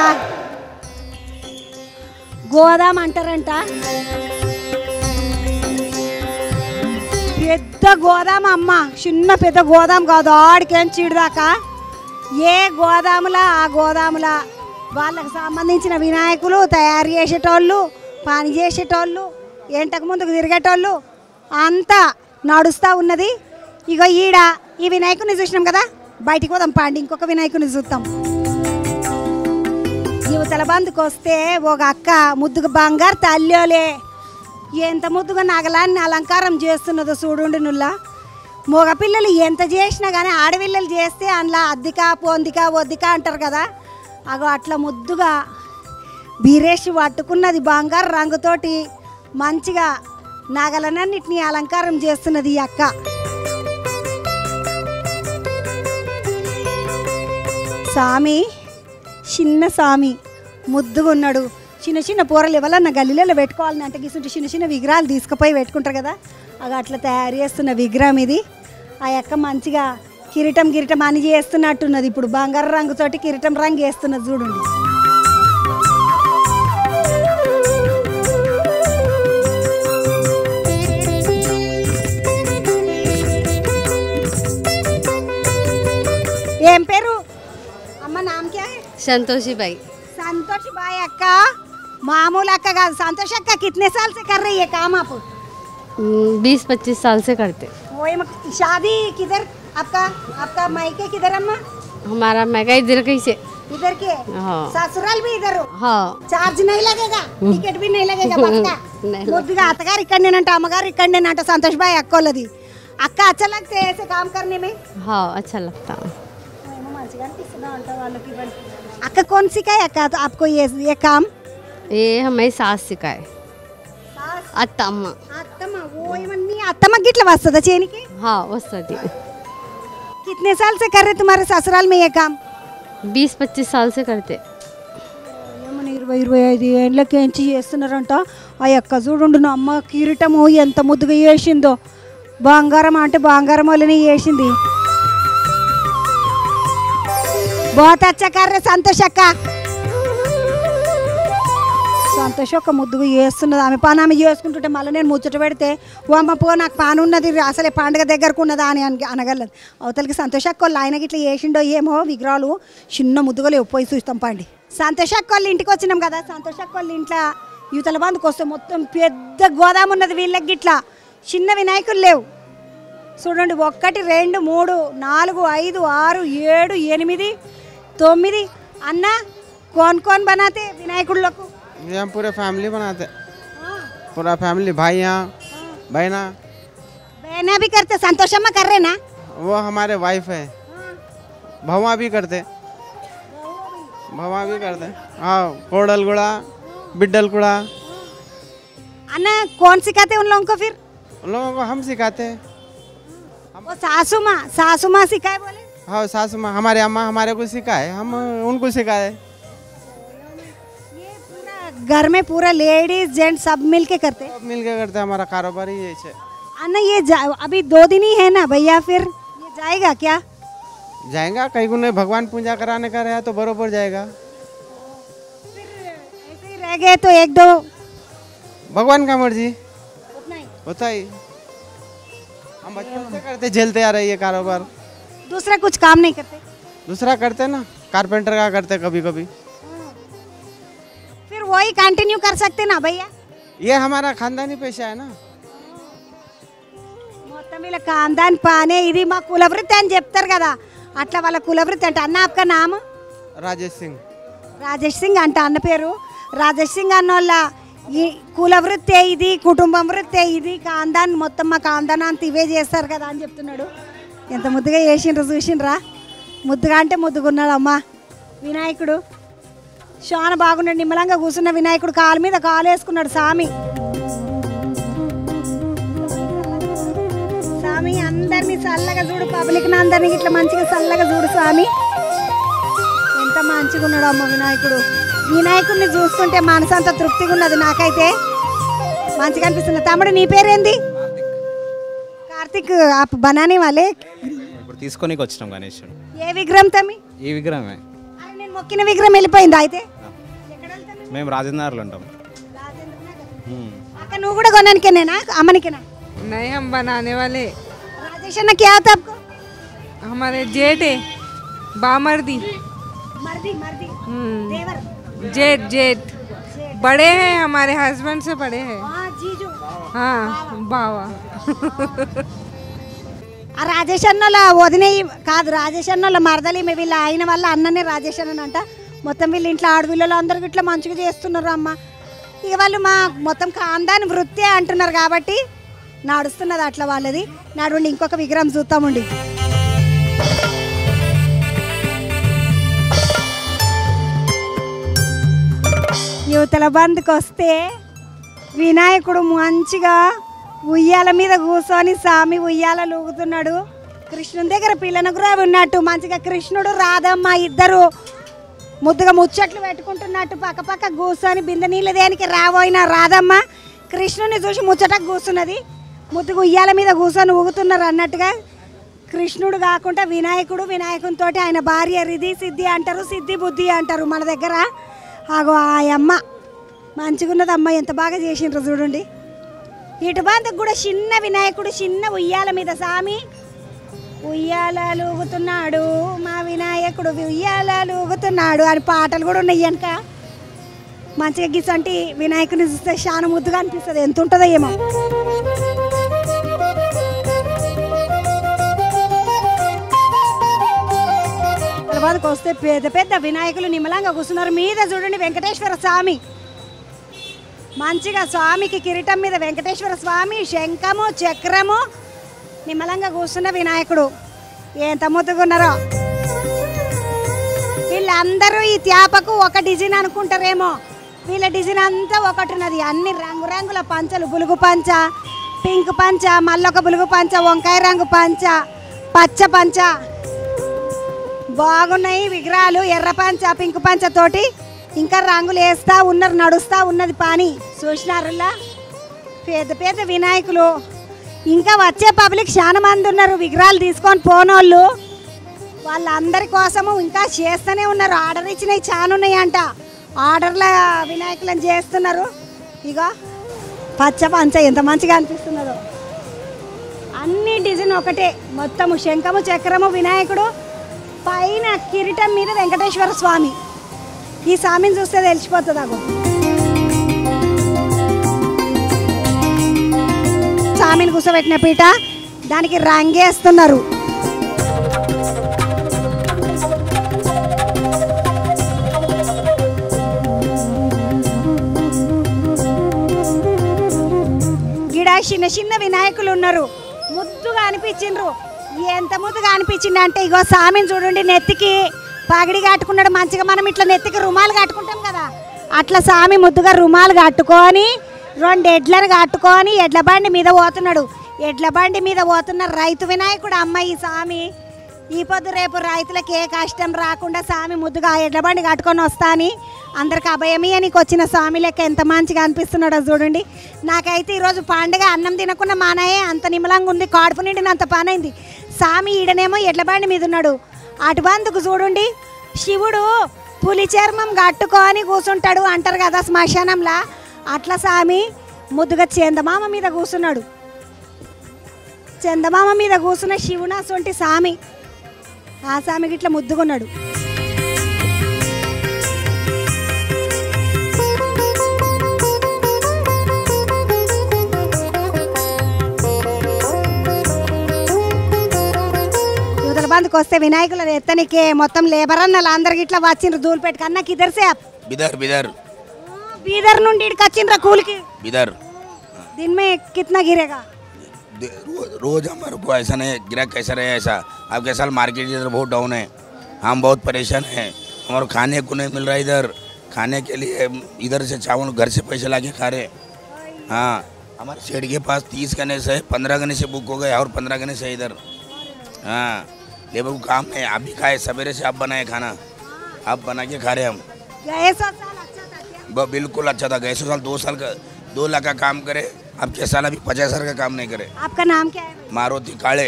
గోదాం అంటారంట. పెద్ద గోదాం అమ్మ, చిన్న పెద్ద గోదాం కాదు, ఆడికేం చీడదాకా. ఏ గోదాములా ఆ గోదాములా వాళ్ళకు సంబంధించిన వినాయకులు తయారు చేసేటోళ్ళు, పని చేసేటోళ్ళు, ఎంటకు ముందుకు తిరిగేటోళ్ళు అంతా నడుస్తూ ఉన్నది. ఇగో ఈడ ఈ వినాయకుని చూసినాం కదా, బయటికి పోదాం పాండి, ఇంకొక వినాయకుని చూద్దాం. యువతల బందుకు వస్తే ఒక అక్క ముద్దుగా బంగారు తల్లిలే ఎంత ముద్దుగా నగలాన్ని అలంకారం చేస్తున్నదో చూడుండి. నుల్లా మగపిల్లలు ఎంత చేసినా కానీ ఆడపిల్లలు చేస్తే అందులో అద్దిక పొందిక వద్దిక అంటారు కదా, అగో అట్లా ముద్దుగా బీరేసి పట్టుకున్నది బంగారు రంగుతోటి మంచిగా నగలనన్నిటిని అలంకారం చేస్తున్నది ఈ అక్క. స్వామి చిన్న స్వామి ముద్దుగా ఉన్నాడు. చిన్న చిన్న పూరలు ఎవరన్నా గల్లీలలో పెట్టుకోవాలని అంటే గిసుంటే చిన్న చిన్న విగ్రహాలు తీసుకుపోయి పెట్టుకుంటారు కదా, అవి అట్లా తయారు చేస్తున్న విగ్రహం ఇది. ఆ యొక్క మంచిగా కిరీటం అని చేస్తున్నట్టున్నది. ఇప్పుడు బంగారు రంగుతోటి కిరీటం రంగు వేస్తున్నది చూడండి. ఏం పేరు అమ్మ? నామ్ క్యా హై? संतोषी भाई। संतोष भाई अक्का, मामूल अक्का का। संतोष अक्का कितने साल से कर रही है काम आप? 20-25 साल से करते। शादी किधर आपका? आपका मायके किधर अम्मा? हमारा मैका इधर कहीं से। इधर के? हाँ। ससुराल भी इधर हो? हाँ। चार्ज नहीं लगेगा? टिकट भी नहीं लगेगा बस का? मुद्दिगा अत्तगाరు ఇక్కడనేనంట, అమ్మగారు ఇక్కడనేనంట. సంతోష్ భాయ్ అక్కోలది. అక్క अच्छा लगते है ऐसे काम करने में? हाँ अच्छा लगता है। अक्का कौन सिखाए अक्का तो आपको ये काम? ये हमारी सास सिखाए। अत्तम्मा। अत्तम्मा वो मम्मी अत्तम्मा गिट्ला वस्तदा చేనికి? हाँ वस्तदी। कितने साल से कर रहे तुम्हारे ससुराल में ये काम? 20-25 साल से करते। 20-25 ఏళ్ళకేంచి చేస్తున్నారంట. ఆ యొక్క చూడుండు నా అమ్మ కిరీటము ఎంత ముద్దుగా చేసిందో. బంగారం అంటే బంగారం వల్లనే చేసింది. बहुत अच्छा कर रहे संतोष अक्का. సంతోష్ ఒక ముద్దుగా చేస్తున్నది. ఆమె పని ఆమె చేసుకుంటుంటే మళ్ళీ నేను ముచ్చట పెడితే ఓ అమ్మ పో నాకు పని ఉన్నది అసలే పండుగ దగ్గరకు ఉన్నదా అని అనగలదు. అవతలకి సంతోష్ అక్క వాళ్ళు ఆయనకి ఇట్లా చేసిండో ఏమో విగ్రహాలు చిన్న ముద్దుగా లేవు, పోయి చూస్తాం పండి. సంతోష్ అక్క వాళ్ళ ఇంటికి వచ్చినాం కదా, సంతోష్ అక్క వాళ్ళ ఇంట్లో యువతల బందుకు వస్తే మొత్తం పెద్ద గోదాము ఉన్నది. వీళ్ళకి గిట్లా చిన్న వినాయకులు లేవు చూడండి. 1 2 3 4 5 6 7 8 9 अन्ना कौन कौन बनाते विनायक लोग? ये हम पूरे फैमिली बनाते, पूरा फैमिली, भाइयाँ बहना बहना भी करते। संतोष अम्मा कर रहे ना? वो हमारे वाइफ है। भवा भी करते, भवा भी करते। हाँ कोडल गुड़ा बिड्डल गुड़ा। अन्ना कौन सिखाते उन लोगों को? फिर उन लोगों को हम सिखाते हैं। वो सासू माँ सिखाए बोले? हाँ सासू माँ, हमारे अम्मा हमारे को सिखाए, हम उनको सिखाए। घर में पूरा लेडीज जेंट्स सब मिल के करते? सब मिल के करते, हमारा कारोबार ही ये है। अन्ना ये अभी 2 दिन ही है ना भैया, फिर ये जाएगा क्या? जाएगा कहीं को नहीं, भगवान पूजा कराने का रहा तो बरोबर जाएगा। फिर ऐसे ही रह गए तो 1-2 भगवान का मर्जी होता ही। हम बचपन से करते झेलते आ रहे ये कारोबार। दूसरा कुछ काम नहीं करते? दूसरा करते ना, कारपेंटर का करते कभी कभी। फिर वही कंटिन्यू कर सकते ना भैया? ये हमारा खानदानी पेशा है ना। మొత్తం వీళ్ళ ఖాందాన్ పానే ఇది మా కులవృత్తి అని చెప్తారు కదా, అట్లా వాళ్ళ కులవృత్తి అంటే. అన్న आपका नाम? రాజేష్ సింగ్. రాజేష్ సింగ్ అంట అన్న పేరు. రాజేష్ సింగ్ అన్నోళ్ళ ఈ కుల వృత్తే ఇది, కుటుంబం వృత్తే ఇది, కాందాన్ మొత్తం మా కాందాన్ అంత ఇవే చేస్తారు కదా అని చెప్తున్నాడు. ఎంత ముద్దుగా చేసిండ్రు చూసిండ్రా, ముద్దుగా అంటే ముద్దుగున్నాడు అమ్మా. వినాయకుడు చాలా బాగున్నాడు, నిమ్మలంగా కూర్చున్న వినాయకుడు కాలు మీద కాలు వేసుకున్నాడు. స్వామి స్వామి అందరినీ చల్లగా చూడు, పబ్లిక్ని అందరినీ ఇట్లా మంచిగా చల్లగా చూడు స్వామి. ఎంత మంచిగా ఉన్నాడు అమ్మ వినాయకుడు. వినాయకుడిని చూస్తుంటే మనసు అంత తృప్తిగా ఉన్నది, నాకైతే మంచిగా అనిపిస్తుంది. తమ్ముడు నీ పేరేంది? కార్తిక్. బనానీ వాళ్ళే ఇప్పుడు తీసుకొని వచ్చినాం గణేశుడు. ఏ విగ్రహం తమ్మి? ఈ విగ్రహమే. నేను మొక్కిన విగ్రహం వెళ్ళిపోయిందా అయితే? మేము రాజేంద్రనగర్లో ఉంటాం. అక్క నువ్వు కూడా కొనడానికేనా అమ్మనికేనా? नहीं हम बनाने वाले। राजेश अन्ना क्या आता आपको? हमारे जेठ है, बामर्दी। मर्दी मर्दी देवर। जेठ जेठ बड़े हैं, हमारे हस्बैंड से बड़े हैं। जीजू। हाँ बावा। ఆ రాజేష్ అన్నల వదినే కాదు, రాజేష్ అన్నల మరదలి వీళ్ళ ఆయన వల్ల అన్ననే రాజేష్ అన్న అంట. మొత్తం వీళ్ళు ఇంట్లో ఆడపిల్లలు అందరికి ఇట్లా మంచిగా చేస్తున్నారు అమ్మ. ఇక వాళ్ళు మా మొత్తం కాందాని వృత్తే అంటున్నారు కాబట్టి నడుస్తున్నది అట్లా వాళ్ళది. నడుండి ఇంకొక విగ్రహం చూస్తామండి. యువతల బంద్కి వస్తే వినాయకుడు మంచిగా ఉయ్యాల మీద కూర్చొని స్వామి ఉయ్యాల లూగుతున్నాడు. కృష్ణుని దగ్గర పిల్లనగురా ఉన్నట్టు మంచిగా కృష్ణుడు రాధమ్మ ఇద్దరు ముద్దుగా ముచ్చట్లు పెట్టుకుంటున్నట్టు పక్క పక్క కూర్చొని బిందె నీళ్ళు దేనికి రాబోయిన రాధమ్మ కృష్ణుని చూసి ముచ్చటకు కూర్చున్నది. ముద్దుగా ఉయ్యాల మీద కూర్చొని ఊగుతున్నారు అన్నట్టుగా. కృష్ణుడు కాకుండా వినాయకుడు, వినాయకునితో ఆయన భార్య రిధి సిద్ధి అంటారు, సిద్ధి బుద్ధి అంటారు మన దగ్గర. ఆగో ఆ అమ్మ మంచిగా ఉన్నది అమ్మ, ఎంత బాగా చేసిండ్రు చూడండి. ఇటు బంధకు కూడా చిన్న వినాయకుడు చిన్న ఉయ్యాల మీద స్వామి ఉయ్యాలలు ఊగుతున్నాడు, మా వినాయకుడు ఉయ్యాలలు ఊగుతున్నాడు అని పాటలు కూడా ఉన్నాయి వెనక. మంచిగా గిసంటి వినాయకుడిని చూస్తే చాలా ముద్దుగా అనిపిస్తుంది. ఎంత ఉంటుందో ఏమో. తర్వాతకు వస్తే పెద్ద పెద్ద వినాయకులు నిమ్మలంగా కూర్చున్నారు. మీద చూడండి వెంకటేశ్వర స్వామి, మంచిగా స్వామికి కిరీటం మీద వెంకటేశ్వర స్వామి శంఖము చక్రము నిమ్మలంగా కూర్చున్న వినాయకుడు ఎంత ముద్దుగున్నారో. వీళ్ళందరూ ఈ త్యాపకు ఒక డిజైన్ అనుకుంటారేమో, వీళ్ళ డిజైన్ అంతా ఒకటి ఉన్నది. అన్ని రంగురంగుల పంచలు, బులుగు పంచ, పింక్ పంచ, మళ్ళొక బులుగు పంచ, వంకాయ రంగు పంచ, పచ్చ పంచ బాగున్నాయి విగ్రహాలు. ఎర్ర పంచ పింక్ పంచ తోటి ఇంకా రంగులు వేస్తూ ఉన్నారు, నడుస్తూ ఉన్నది పని. చూసినారులా పెద్ద పెద్ద వినాయకులు. ఇంకా వచ్చే పబ్లిక్ చాలా మంది ఉన్నారు విగ్రహాలు తీసుకొని పోనోళ్ళు. వాళ్ళందరి కోసము ఇంకా చేస్తూనే ఉన్నారు. ఆర్డర్ ఇచ్చినవి చాలా ఉన్నాయంట, ఆర్డర్ల వినాయకులను చేస్తున్నారు. ఇగో పచ్చ పంచ ఎంత మంచిగా అనిపిస్తున్నదో. అన్ని డిజైన్ ఒకటే, మొత్తము శంఖము చక్రము వినాయకుడు, పైన కిరీటం మీద వెంకటేశ్వర స్వామి. ఈ స్వామిని చూస్తే తెలిసిపోతుంది. అగో స్వామిని కూర్చోబెట్టిన పీట, దానికి రంగేస్తున్నారు. గిడ చిన్న చిన్న వినాయకులు ఉన్నారు, ముద్దుగా అనిపించిండ్రు. ఎంత ముద్దుగా అనిపించింది అంటే ఇగో స్వామిని చూడండి, నెత్తికి పగిడి కట్టుకున్నాడు మంచిగా. మనం ఇట్లా నెత్తికి రుమాలు కట్టుకుంటాం కదా, అట్లా స్వామి ముద్దుగా రుమాలు కట్టుకొని 2 ఎడ్లను కట్టుకొని ఎడ్ల బండి మీద పోతున్నాడు. ఎడ్ల బండి మీద పోతున్న రైతు వినాయకుడు అమ్మ ఈ స్వామి. ఈ పొద్దు రేపు రైతులకు ఏ కష్టం రాకుండా స్వామి ముద్దుగా ఎడ్ల బండి కట్టుకొని వస్తాని అందరికి అభయమీయనికి వచ్చిన స్వామి లెక్క ఎంత మంచిగా అనిపిస్తున్నాడో చూడండి. నాకైతే ఈరోజు పండుగ అన్నం తినకుండా మానయే అంత నిమ్మలంగా ఉంది, కాడుపు నిండినంత పనైంది. స్వామి ఈడనేమో ఎడ్ల బండి మీద ఉన్నాడు. అటు బందుకు చూడండి, శివుడు పులి చర్మం కట్టుకొని కూర్చుంటాడు అంటారు కదా శ్మశానంలా, అట్లా స్వామి ముద్దుగా చందమామ మీద కూర్చున్నాడు. చందమామ మీద కూర్చున్న శివుడు అసొంటి స్వామి, ఆ స్వామికి ఇట్లా ముద్దుకున్నాడు. సందుకు వస్తే వినాయకులను ఎత్తనికే మొత్తం లేబర్ అన్నలు అందరికి ఇట్లా వచ్చిండ్రు ధూళిపేట కన్నా కిదర్సే बिदर बिदर బీదర్ నుండి ఇక్కడికి వచ్చిండ్రా కూలికి बिदर दिन में कितना गिरेगा रोज हमारे को ऐसा नहीं गिरा कैसा रहे ऐसा आपके साल मार्केट इधर बहुत डाउन है हम बहुत परेशान हैं हमारे खाने को नहीं मिल रहा इधर खाने के लिए इधर से चावल घर से पैसे ला के खा रहे हाँ हमारे शेड के पास 30 गने से 15 गने से बुक हो गए और 15 गने से इधर हाँ लेबर को काम है आप भी खाए सवेरे से आप बनाए खाना आप बना के खा रहे हम बिल्कुल अच्छा था गए साल 2 साल का 2 लाख का काम करे अब 6 साल अभी 50,000 का काम नहीं करे आपका नाम क्या है मारुति काले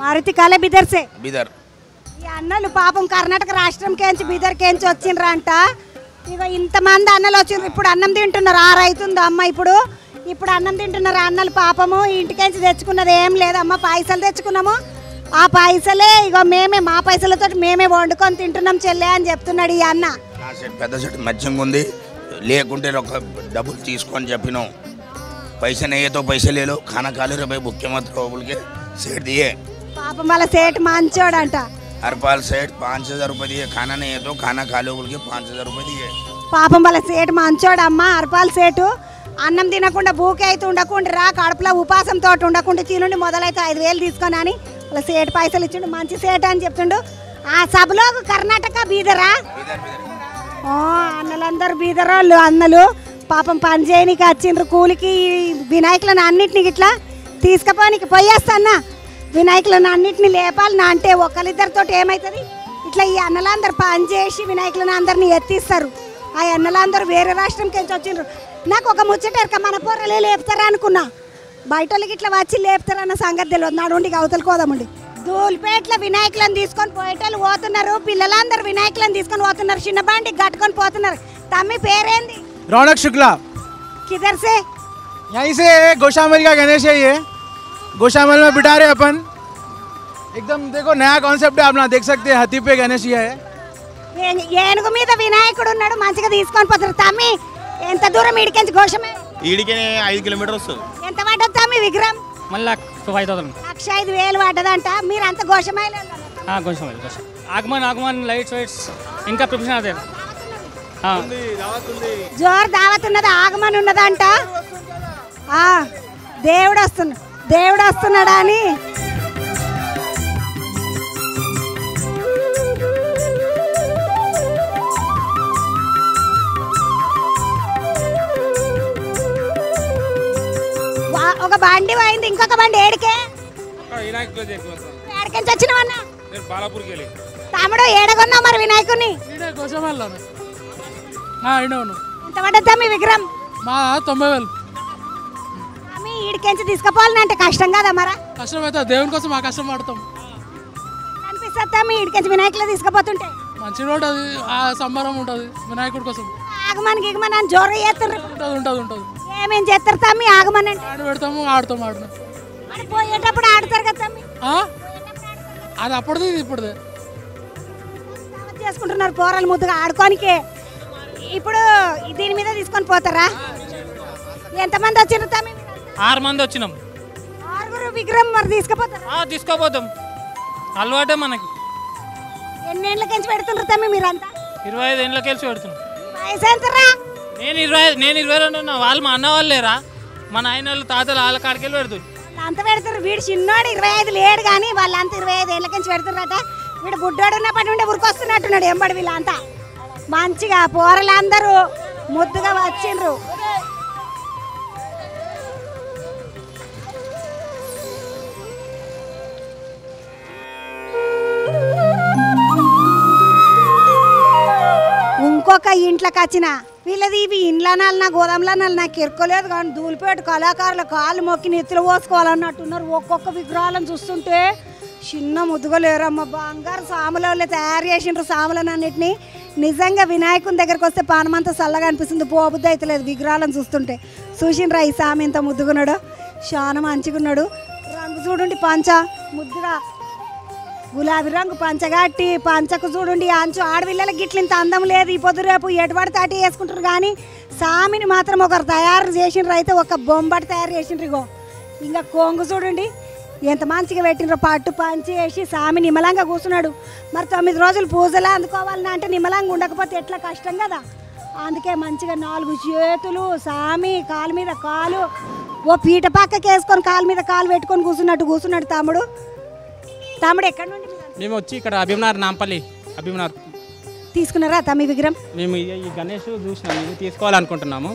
మారుతి కాలే బిదర్ సే बिदर ఈ అన్నలు పాపం కర్ణాటక రాష్ట్రం కేంచి బీదర్ కేంచి వచ్చిండ్రా అంట ఇక ఇంతమంది అన్నలు వచ్చిండ్రు ఇప్పుడు అన్నం తింటున్నారు 6 అవుతుంది అమ్మ ఇప్పుడు అన్నం తింటున్నారు అన్నలు పాపము ఇంటికేంచి తెచ్చుకున్నది ఏం లేదమ్మ పైసలు తెచ్చుకున్నాము ఆ పైసలే ఇక మేమే మా పైసలతో మేమే వండుకొని తింటున్నాం చెల్లె అని చెప్తున్నాడు ఈ అన్న నా సెట్ పెద్ద సెట్ మచ్చంగా ఉంది లేకుంటే ఒక డబ్బులు తీసుకొని చెప్పినాం पैसे नहीं है तो पैसे ले लो खाना खा लो रे भाई भूखे मत रहो बोल के सेठ दिए పాపం వాళ్ళ సేట్ మంచోడంట हरपाल सेठ 5,000 रुपये दिए खाना नहीं है तो खाना खा लो बोल के 5,000 रुपये दिए పాపం వాళ్ళ సేటు మంచోడమ్మ అర్పాల్ సేటు అన్నం తినకుండా బూకే అయితే ఉండకుండా రా కడుపులో ఉపాసంతో ఉండకుండా తినుండి మొదలైతే 5,000 తీసుకొని అని వాళ్ళ సేటు పైసలు ఇచ్చిండు మంచి సేటు అని చెప్తుండు ఆ సభలో కర్ణాటక బీదరా అన్నలందరూ బీదరోళ్ళు అన్నలు పాపం పని చేయనికి వచ్చిండ్రు కూలికి వినాయకులను అన్నిటిని ఇట్లా తీసుకుపోనికి పోయేస్తాన్న వినాయకులను అన్నిటిని లేపాలి నా అంటే ఒకరిద్దరితో ఏమవుతుంది ఇట్లా ఈ అన్నలందరూ పని చేసి వినాయకులను అందరినీ ఎత్తిస్తారు ఆ అన్నలందరూ వేరే రాష్ట్రంకి వచ్చిండ్రు నాకు ఒక ముచ్చటేరక మన పొర్రలే లేపుతారా అనుకున్నా బయట వాళ్ళకి ఇట్లా వచ్చి లేపుతారన్న సంగతి తెలియదు నడుండి అవతలకి పోదామండి ధూళిపేటలో వినాయకులను తీసుకొని పోయేటోళ్ళు పోతున్నారు పిల్లలందరూ వినాయకులను తీసుకొని పోతున్నారు చిన్న బండికి కట్టుకొని పోతున్నారు తమ్మి పేరేంది रौनक शुक्ला किधर से यहीं से गोशामल का गणेश है ये गोशामल में बिठा रहे अपन एकदम देखो नया कॉन्सेप्ट है आप ना देख सकते हैं हाथी पे गणेश ही है ఏనుగు మీద వినాయకుడు ఉన్నాడు మంచిగా తీసుకొని పోతారు తమ్మి ఎంత దూరం ఈడికెంచి ఘోషమే ఈడికి 5 కిలోమీటర్ వస్తుంది ఎంత పడ్డది తమ్మి విగ్రహం మళ్ళీ 5,000 1,05,000 పడ్డదంట మీరు అంత ఘోషమైలే కొంచెం ఆగమన్ లైట్స్ వైట్స్ ఇంకా ప్రిపరేషన్ అదే జోరు దావత్ ఉన్నది ఆగమని ఉన్నదంట దేవుడు వస్తున్నాడా అని ఒక బండి పోయింది ఇంకొక బండి ఏడికే ఏడికెంచి వచ్చినావన్నా తమ్ముడు ఏడగొన్నావు మరి వినాయకుడిని ఎంత పడ్డదా మీ విగ్రహం 90,000 మీ ఈడికెంచి తీసుకుపోవాలంటే కష్టం కదా మరా కష్టం అయితే దేవుని కోసం ఆ కష్టం పడతాం అనిపిస్తుందా మీ ఈడికెంచి వినాయకులు తీసుకుపోతుంటే మంచిగా ఉంటుంది ఆ సంబరం ఉంటుంది వినాయకుడి కోసం ఆగమని గిగమని అని జోరు చేస్తారు ఉంటుంది ఏమేం చేస్తారు తమ్మి ఆగమని అంటే ఆడ పెడతాము ఆడతాం పోయేటప్పుడు ఆడతారు కదా తమ్మి అది అప్పుడుది ఇది ఇప్పుడుదే చేసుకుంటున్నారు పోరాలు ముద్దుగా ఆడుకోనికే ఇప్పుడు దీని మీద తీసుకొని పోతారా ఎంతమంది వచ్చినారు తమ్మి 6 మంది వచ్చినాం 6 విగ్రహం మరి తీసుకుపోతారా తీసుకోపోతాం అలవాటే మనకి ఎన్నేళ్ళకెంచి పెడుతుండ్రు తమ్మి మీరంతా 25 ఏళ్ళకెళ్ళి పెడుతున్నాం వయసు ఎంతరా నేను 22 ఉన్నా వాళ్ళు మా అన్న వాళ్ళు లేరా మా నాయన వాళ్ళు తాతలు వాళ్ళ కాడికెళ్ళి పెడుతుంది అంత పెడతారు వీడు చిన్నోడు 25 లేడు కానీ వాళ్ళంతా 25 ఏళ్ళకెంచి పెడుతున్నారట వీడు బుడ్డోడు ఉన్నప్పటి నుండి ఉరికొస్తున్నట్టున్నాడు ఎంబడి వీళ్ళంతా మంచిగా పోరలందరూ ముద్దుగా వచ్చిండ్రు ఇంకొక ఇంట్లోకి వచ్చిన వీళ్ళది ఇవి ఇండ్లనాలు నా గోదాంలనాలు నాకు ఎరుకోలేదు కానీ ధూళిపేట కళాకారుల కాళ్ళు మొక్కి నెత్తులు పోసుకోవాలన్నట్టున్నారు ఒక్కొక్క విగ్రహాలను చూస్తుంటే చిన్న ముద్దుగా లేరమ్మ బంగారు సాములలో తయారు చేసిండ్రు సాములను అన్నిటిని నిజంగా వినాయకుని దగ్గరకు వస్తే పానమంతా చల్లగా అనిపిస్తుంది పోబుద్ది అయితే లేదు విగ్రహాలను చూస్తుంటే చూసిండ్రా ఈ సామి ఎంత ముద్దుగున్నాడు చాలా మంచిగున్నాడు రంగు చూడండి పంచ ముద్దుగా గులాబీ రంగు పంచగట్టి పంచకు చూడండి అంచు ఆడపిల్లలకి గిట్ల ఇంత అందం లేదు ఈ పొద్దు రేపు ఎటుబడి తాటి వేసుకుంటారు కానీ సామిని మాత్రం ఒకరు తయారు చేసిండ్రు అయితే ఒక బొంబటి తయారు చేసిండ్రు ఇగో ఇంకా కొంగు చూడండి ఎంత మంచిగా పెట్టినరో, పట్టు పంచి వేసి స్వామి నిమ్మలంగా కూర్చున్నాడు. మరి 9 రోజులు పూజలా అందుకోవాలని అంటే నిమ్మలంగా ఉండకపోతే ఎట్లా కష్టం కదా. అందుకే మంచిగా 4 చేతులు స్వామి కాలు మీద కాలు ఓ పీట పక్కకి వేసుకొని కాలు మీద కాలు పెట్టుకొని కూర్చున్నాడు తమ్ముడు. ఎక్కడి నుండి మేము వచ్చి ఇక్కడ అభిమనార్ నాంపల్లి అభిమనార్ తీసుకున్నారా తమ్మి విగ్రహం? మేము ఈ గణేష్ చూసినాము, ఇది తీసుకోవాలనుకుంటున్నాము.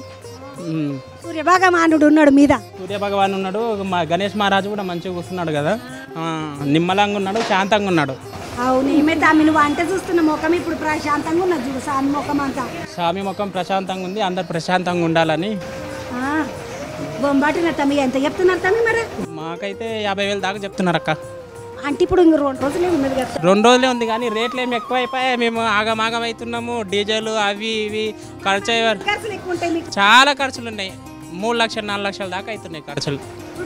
సూర్యభగవానుడు ఉన్నాడు మీద, సూర్యభగవాన్ ఉన్నాడు, మా గణేష్ మహారాజు కూడా మంచిగా కూర్చున్నాడు కదా, నిమ్మలంగా ఉన్నాడు, శాంతంగా ఉన్నాడు. అవును ఏమే తమ్మి నువ్వు అంటే చూస్తున్న ముఖం ఇప్పుడు ప్రశాంతంగా ఉన్నది చూడు. స్వామి ముఖం అంతా, స్వామి ముఖం ప్రశాంతంగా ఉంది, అందరు ప్రశాంతంగా ఉండాలని. బొంబాటిన తమ్మి ఎంత చెప్తున్నారు తమ్మి? మరి మాకైతే 50,000 దాకా చెప్తున్నారు అక్క. అంటే ఇప్పుడు ఇంక 2 రోజులే ఉన్నది కదా? 2 రోజులే ఉంది కానీ రేట్లు ఏమి ఎక్కువ అయిపోయాయి. మేము ఆగమాగం అవుతున్నాము. డీజిల్ అవి ఇవి ఖర్చు ఖర్చులు ఎక్కువ ఉంటాయి మీకు? చాలా ఖర్చులు ఉన్నాయి. 3 లక్షలు 4 లక్షల దాకా అవుతున్నాయి ఖర్చులు.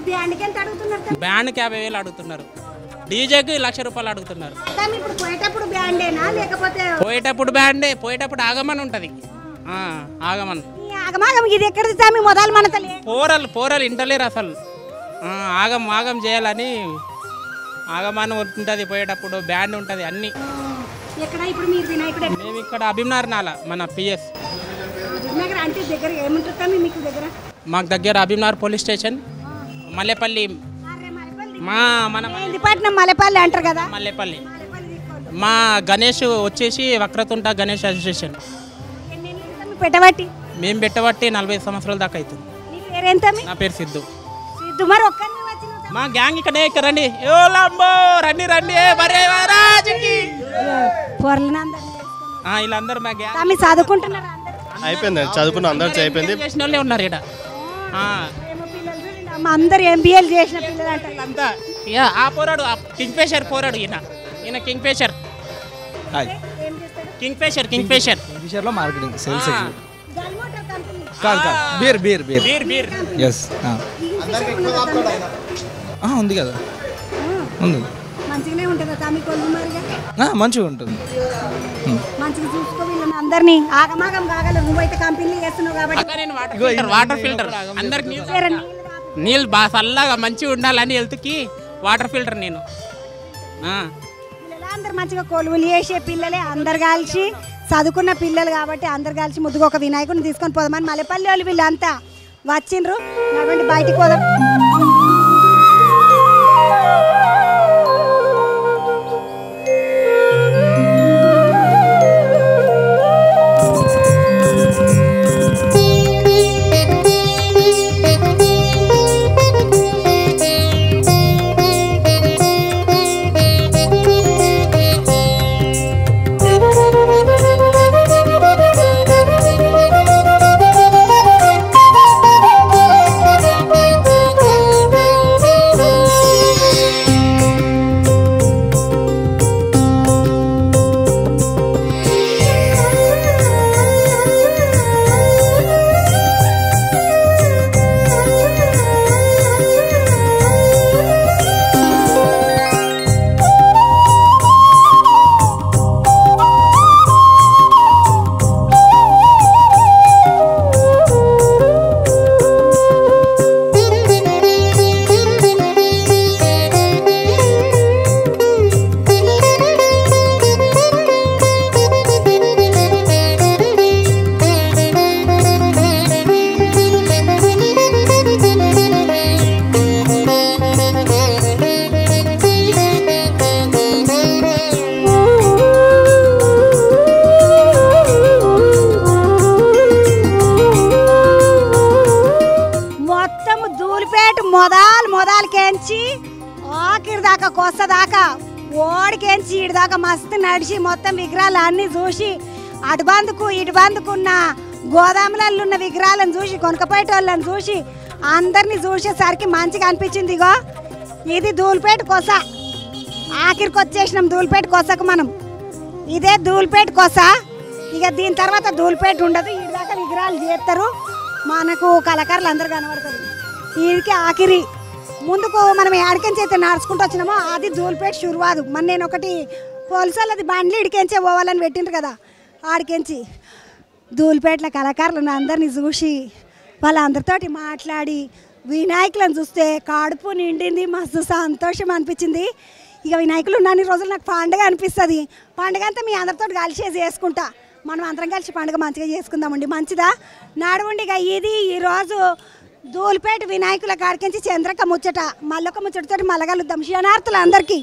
బ్యాండ్కి ఎంత అడుగుతున్నారు? బ్యాండ్కి 50,000 అడుగుతున్నారు, డీజేకి ₹1,00,000 అడుగుతున్నారు. ఇప్పుడు పోయేటప్పుడు బ్యాండేనా లేకపోతే? పోయేటప్పుడు బ్యాండే, పోయేటప్పుడు ఆగమన్ ఉంటుంది. ఆగమన్ ఆగమాగం ఇది ఎక్కడిది తమ్మి? మొదలు మన తల్లి పోరలు ఇంటలేరు అసలు. ఆగం చేయాలని ఆగమాన్ ఉంటుంది, పోయేటప్పుడు బ్యాండ్ ఉంటుంది అన్ని. ఎక్కడ ఇప్పుడు మీరు వినాయకుడు? మేము ఇక్కడ అభిమనార్ నాల మన పిఎస్ అంటే దగ్గర ఏముంటుంది తమ్మి మీకు దగ్గర? మాకు దగ్గర అభిమనార్ పోలీస్ స్టేషన్, మల్లెపల్లి, మన పట్నం మల్లెపల్లి అంటారు కదా. మల్లెపల్లి. మా గణేష్ వచ్చేసి వక్రతుంట గణేష్ అసోసియేషన్ పెట్టబట్టి మేము పెట్టబట్టి 40 సంవత్సరాల దాకా అవుతుంది. నా పేరు సిద్ధు. మా గ్యాంగ్ ఇక్కడ రండి, రండి వీళ్ళందరూ మా గ్యాంగ్. చదువుకుంటున్నారు? అయిపోయింది, చదువుకున్న అందరూ అయిపోయింది. చేసిన వాళ్ళే ఉన్నారు ఇక్కడ. అందరు ఎంబీఏలు చేసిన పిల్లలు అంటారు అంతా. ఆ పోరాడు కింగ్ఫిషర్ పోరాడు, ఈయన కింగ్ఫిషర్. కింగ్ఫిషర్లో మార్కెటింగ్ సేల్స్ బీర్ ఎస్ ఉంది కదా, ఉంది. మంచిగానే ఉంటుందా తమ్మి? కొలుమారుగా మంచిగా ఉంటుంది. మంచిగా చూసుకో వీళ్ళని అందరినీ. ఆగమాగం కాగల నువ్వైతే కంపెనీలు చేస్తున్నావు కాబట్టి. వాటర్ ఫిల్టర్ అందరికి నీళ్ళు బాగా చల్లగా మంచిగా ఉండాలని హెల్త్కి వాటర్ ఫిల్టర్ నేను. అందరు మంచిగా కొలువులు చేసే పిల్లలే, అందరు కలిసి చదువుకున్న పిల్లలు కాబట్టి అందరు కలిసి ముద్దుగా ఒక వినాయకుడిని తీసుకొని పోదామని మల్లెపల్లి వాళ్ళు వీళ్ళంతా వచ్చిండ్రు. కాబట్టి బయటికి పోదాం. మొదలుకేంచి ఆఖరి దాకా కొత్త దాకా ఓడికేంచి ఇటు దాకా మస్తు నడిచి మొత్తం విగ్రహాలు అన్నీ చూసి అటు బందుకున్న గోదాములలో ఉన్న విగ్రహాలను చూసి కొనకపోయేటోళ్ళని చూసి అందరినీ చూసేసరికి మంచిగా అనిపించింది. ఇగో ఇది ధూళిపేట కొస. ఆఖరికి వచ్చేసినాం ధూళిపేట కొసకు మనం. ఇదే ధూళిపేట కొస. ఇక దీని తర్వాత ధూళిపేట ఉండదు. ఇటు దాకా విగ్రహాలు చేస్తారు, మనకు కళాకారులు అందరు కనబడతారు. వీడికి ఆఖరి ముందుకు మనం ఏడికెంచి అయితే నడుచుకుంటూ వచ్చినామో అది ధూళిపేట షురువాదు. మన నేను ఒకటి పోలీసు వాళ్ళది బండ్లు ఇడికెంచే పోవాలని పెట్టిండ్రు కదా, ఆడికెంచి ధూళిపేటలో కళాకారులను అందరినీ చూసి వాళ్ళందరితోటి మాట్లాడి వినాయకులను చూస్తే కడుపు నిండింది, మస్తు సంతోషం అనిపించింది. ఇక వినాయకులు ఉన్న రోజులు నాకు పండుగ అనిపిస్తుంది. పండుగ అంతా మీ అందరితో కలిసి చేసుకుంటా. మనం అందరం కలిసి పండుగ మంచిగా చేసుకుందామండి. మంచిదా నడవండి. ఇక ఇది ఈరోజు ధూళిపేట వినాయకుల కాడికించి చంద్రక ముచ్చట. మళ్ళొక ముచ్చటతో మళ్ళగలుద్దాం. శనార్థులు అందరికీ.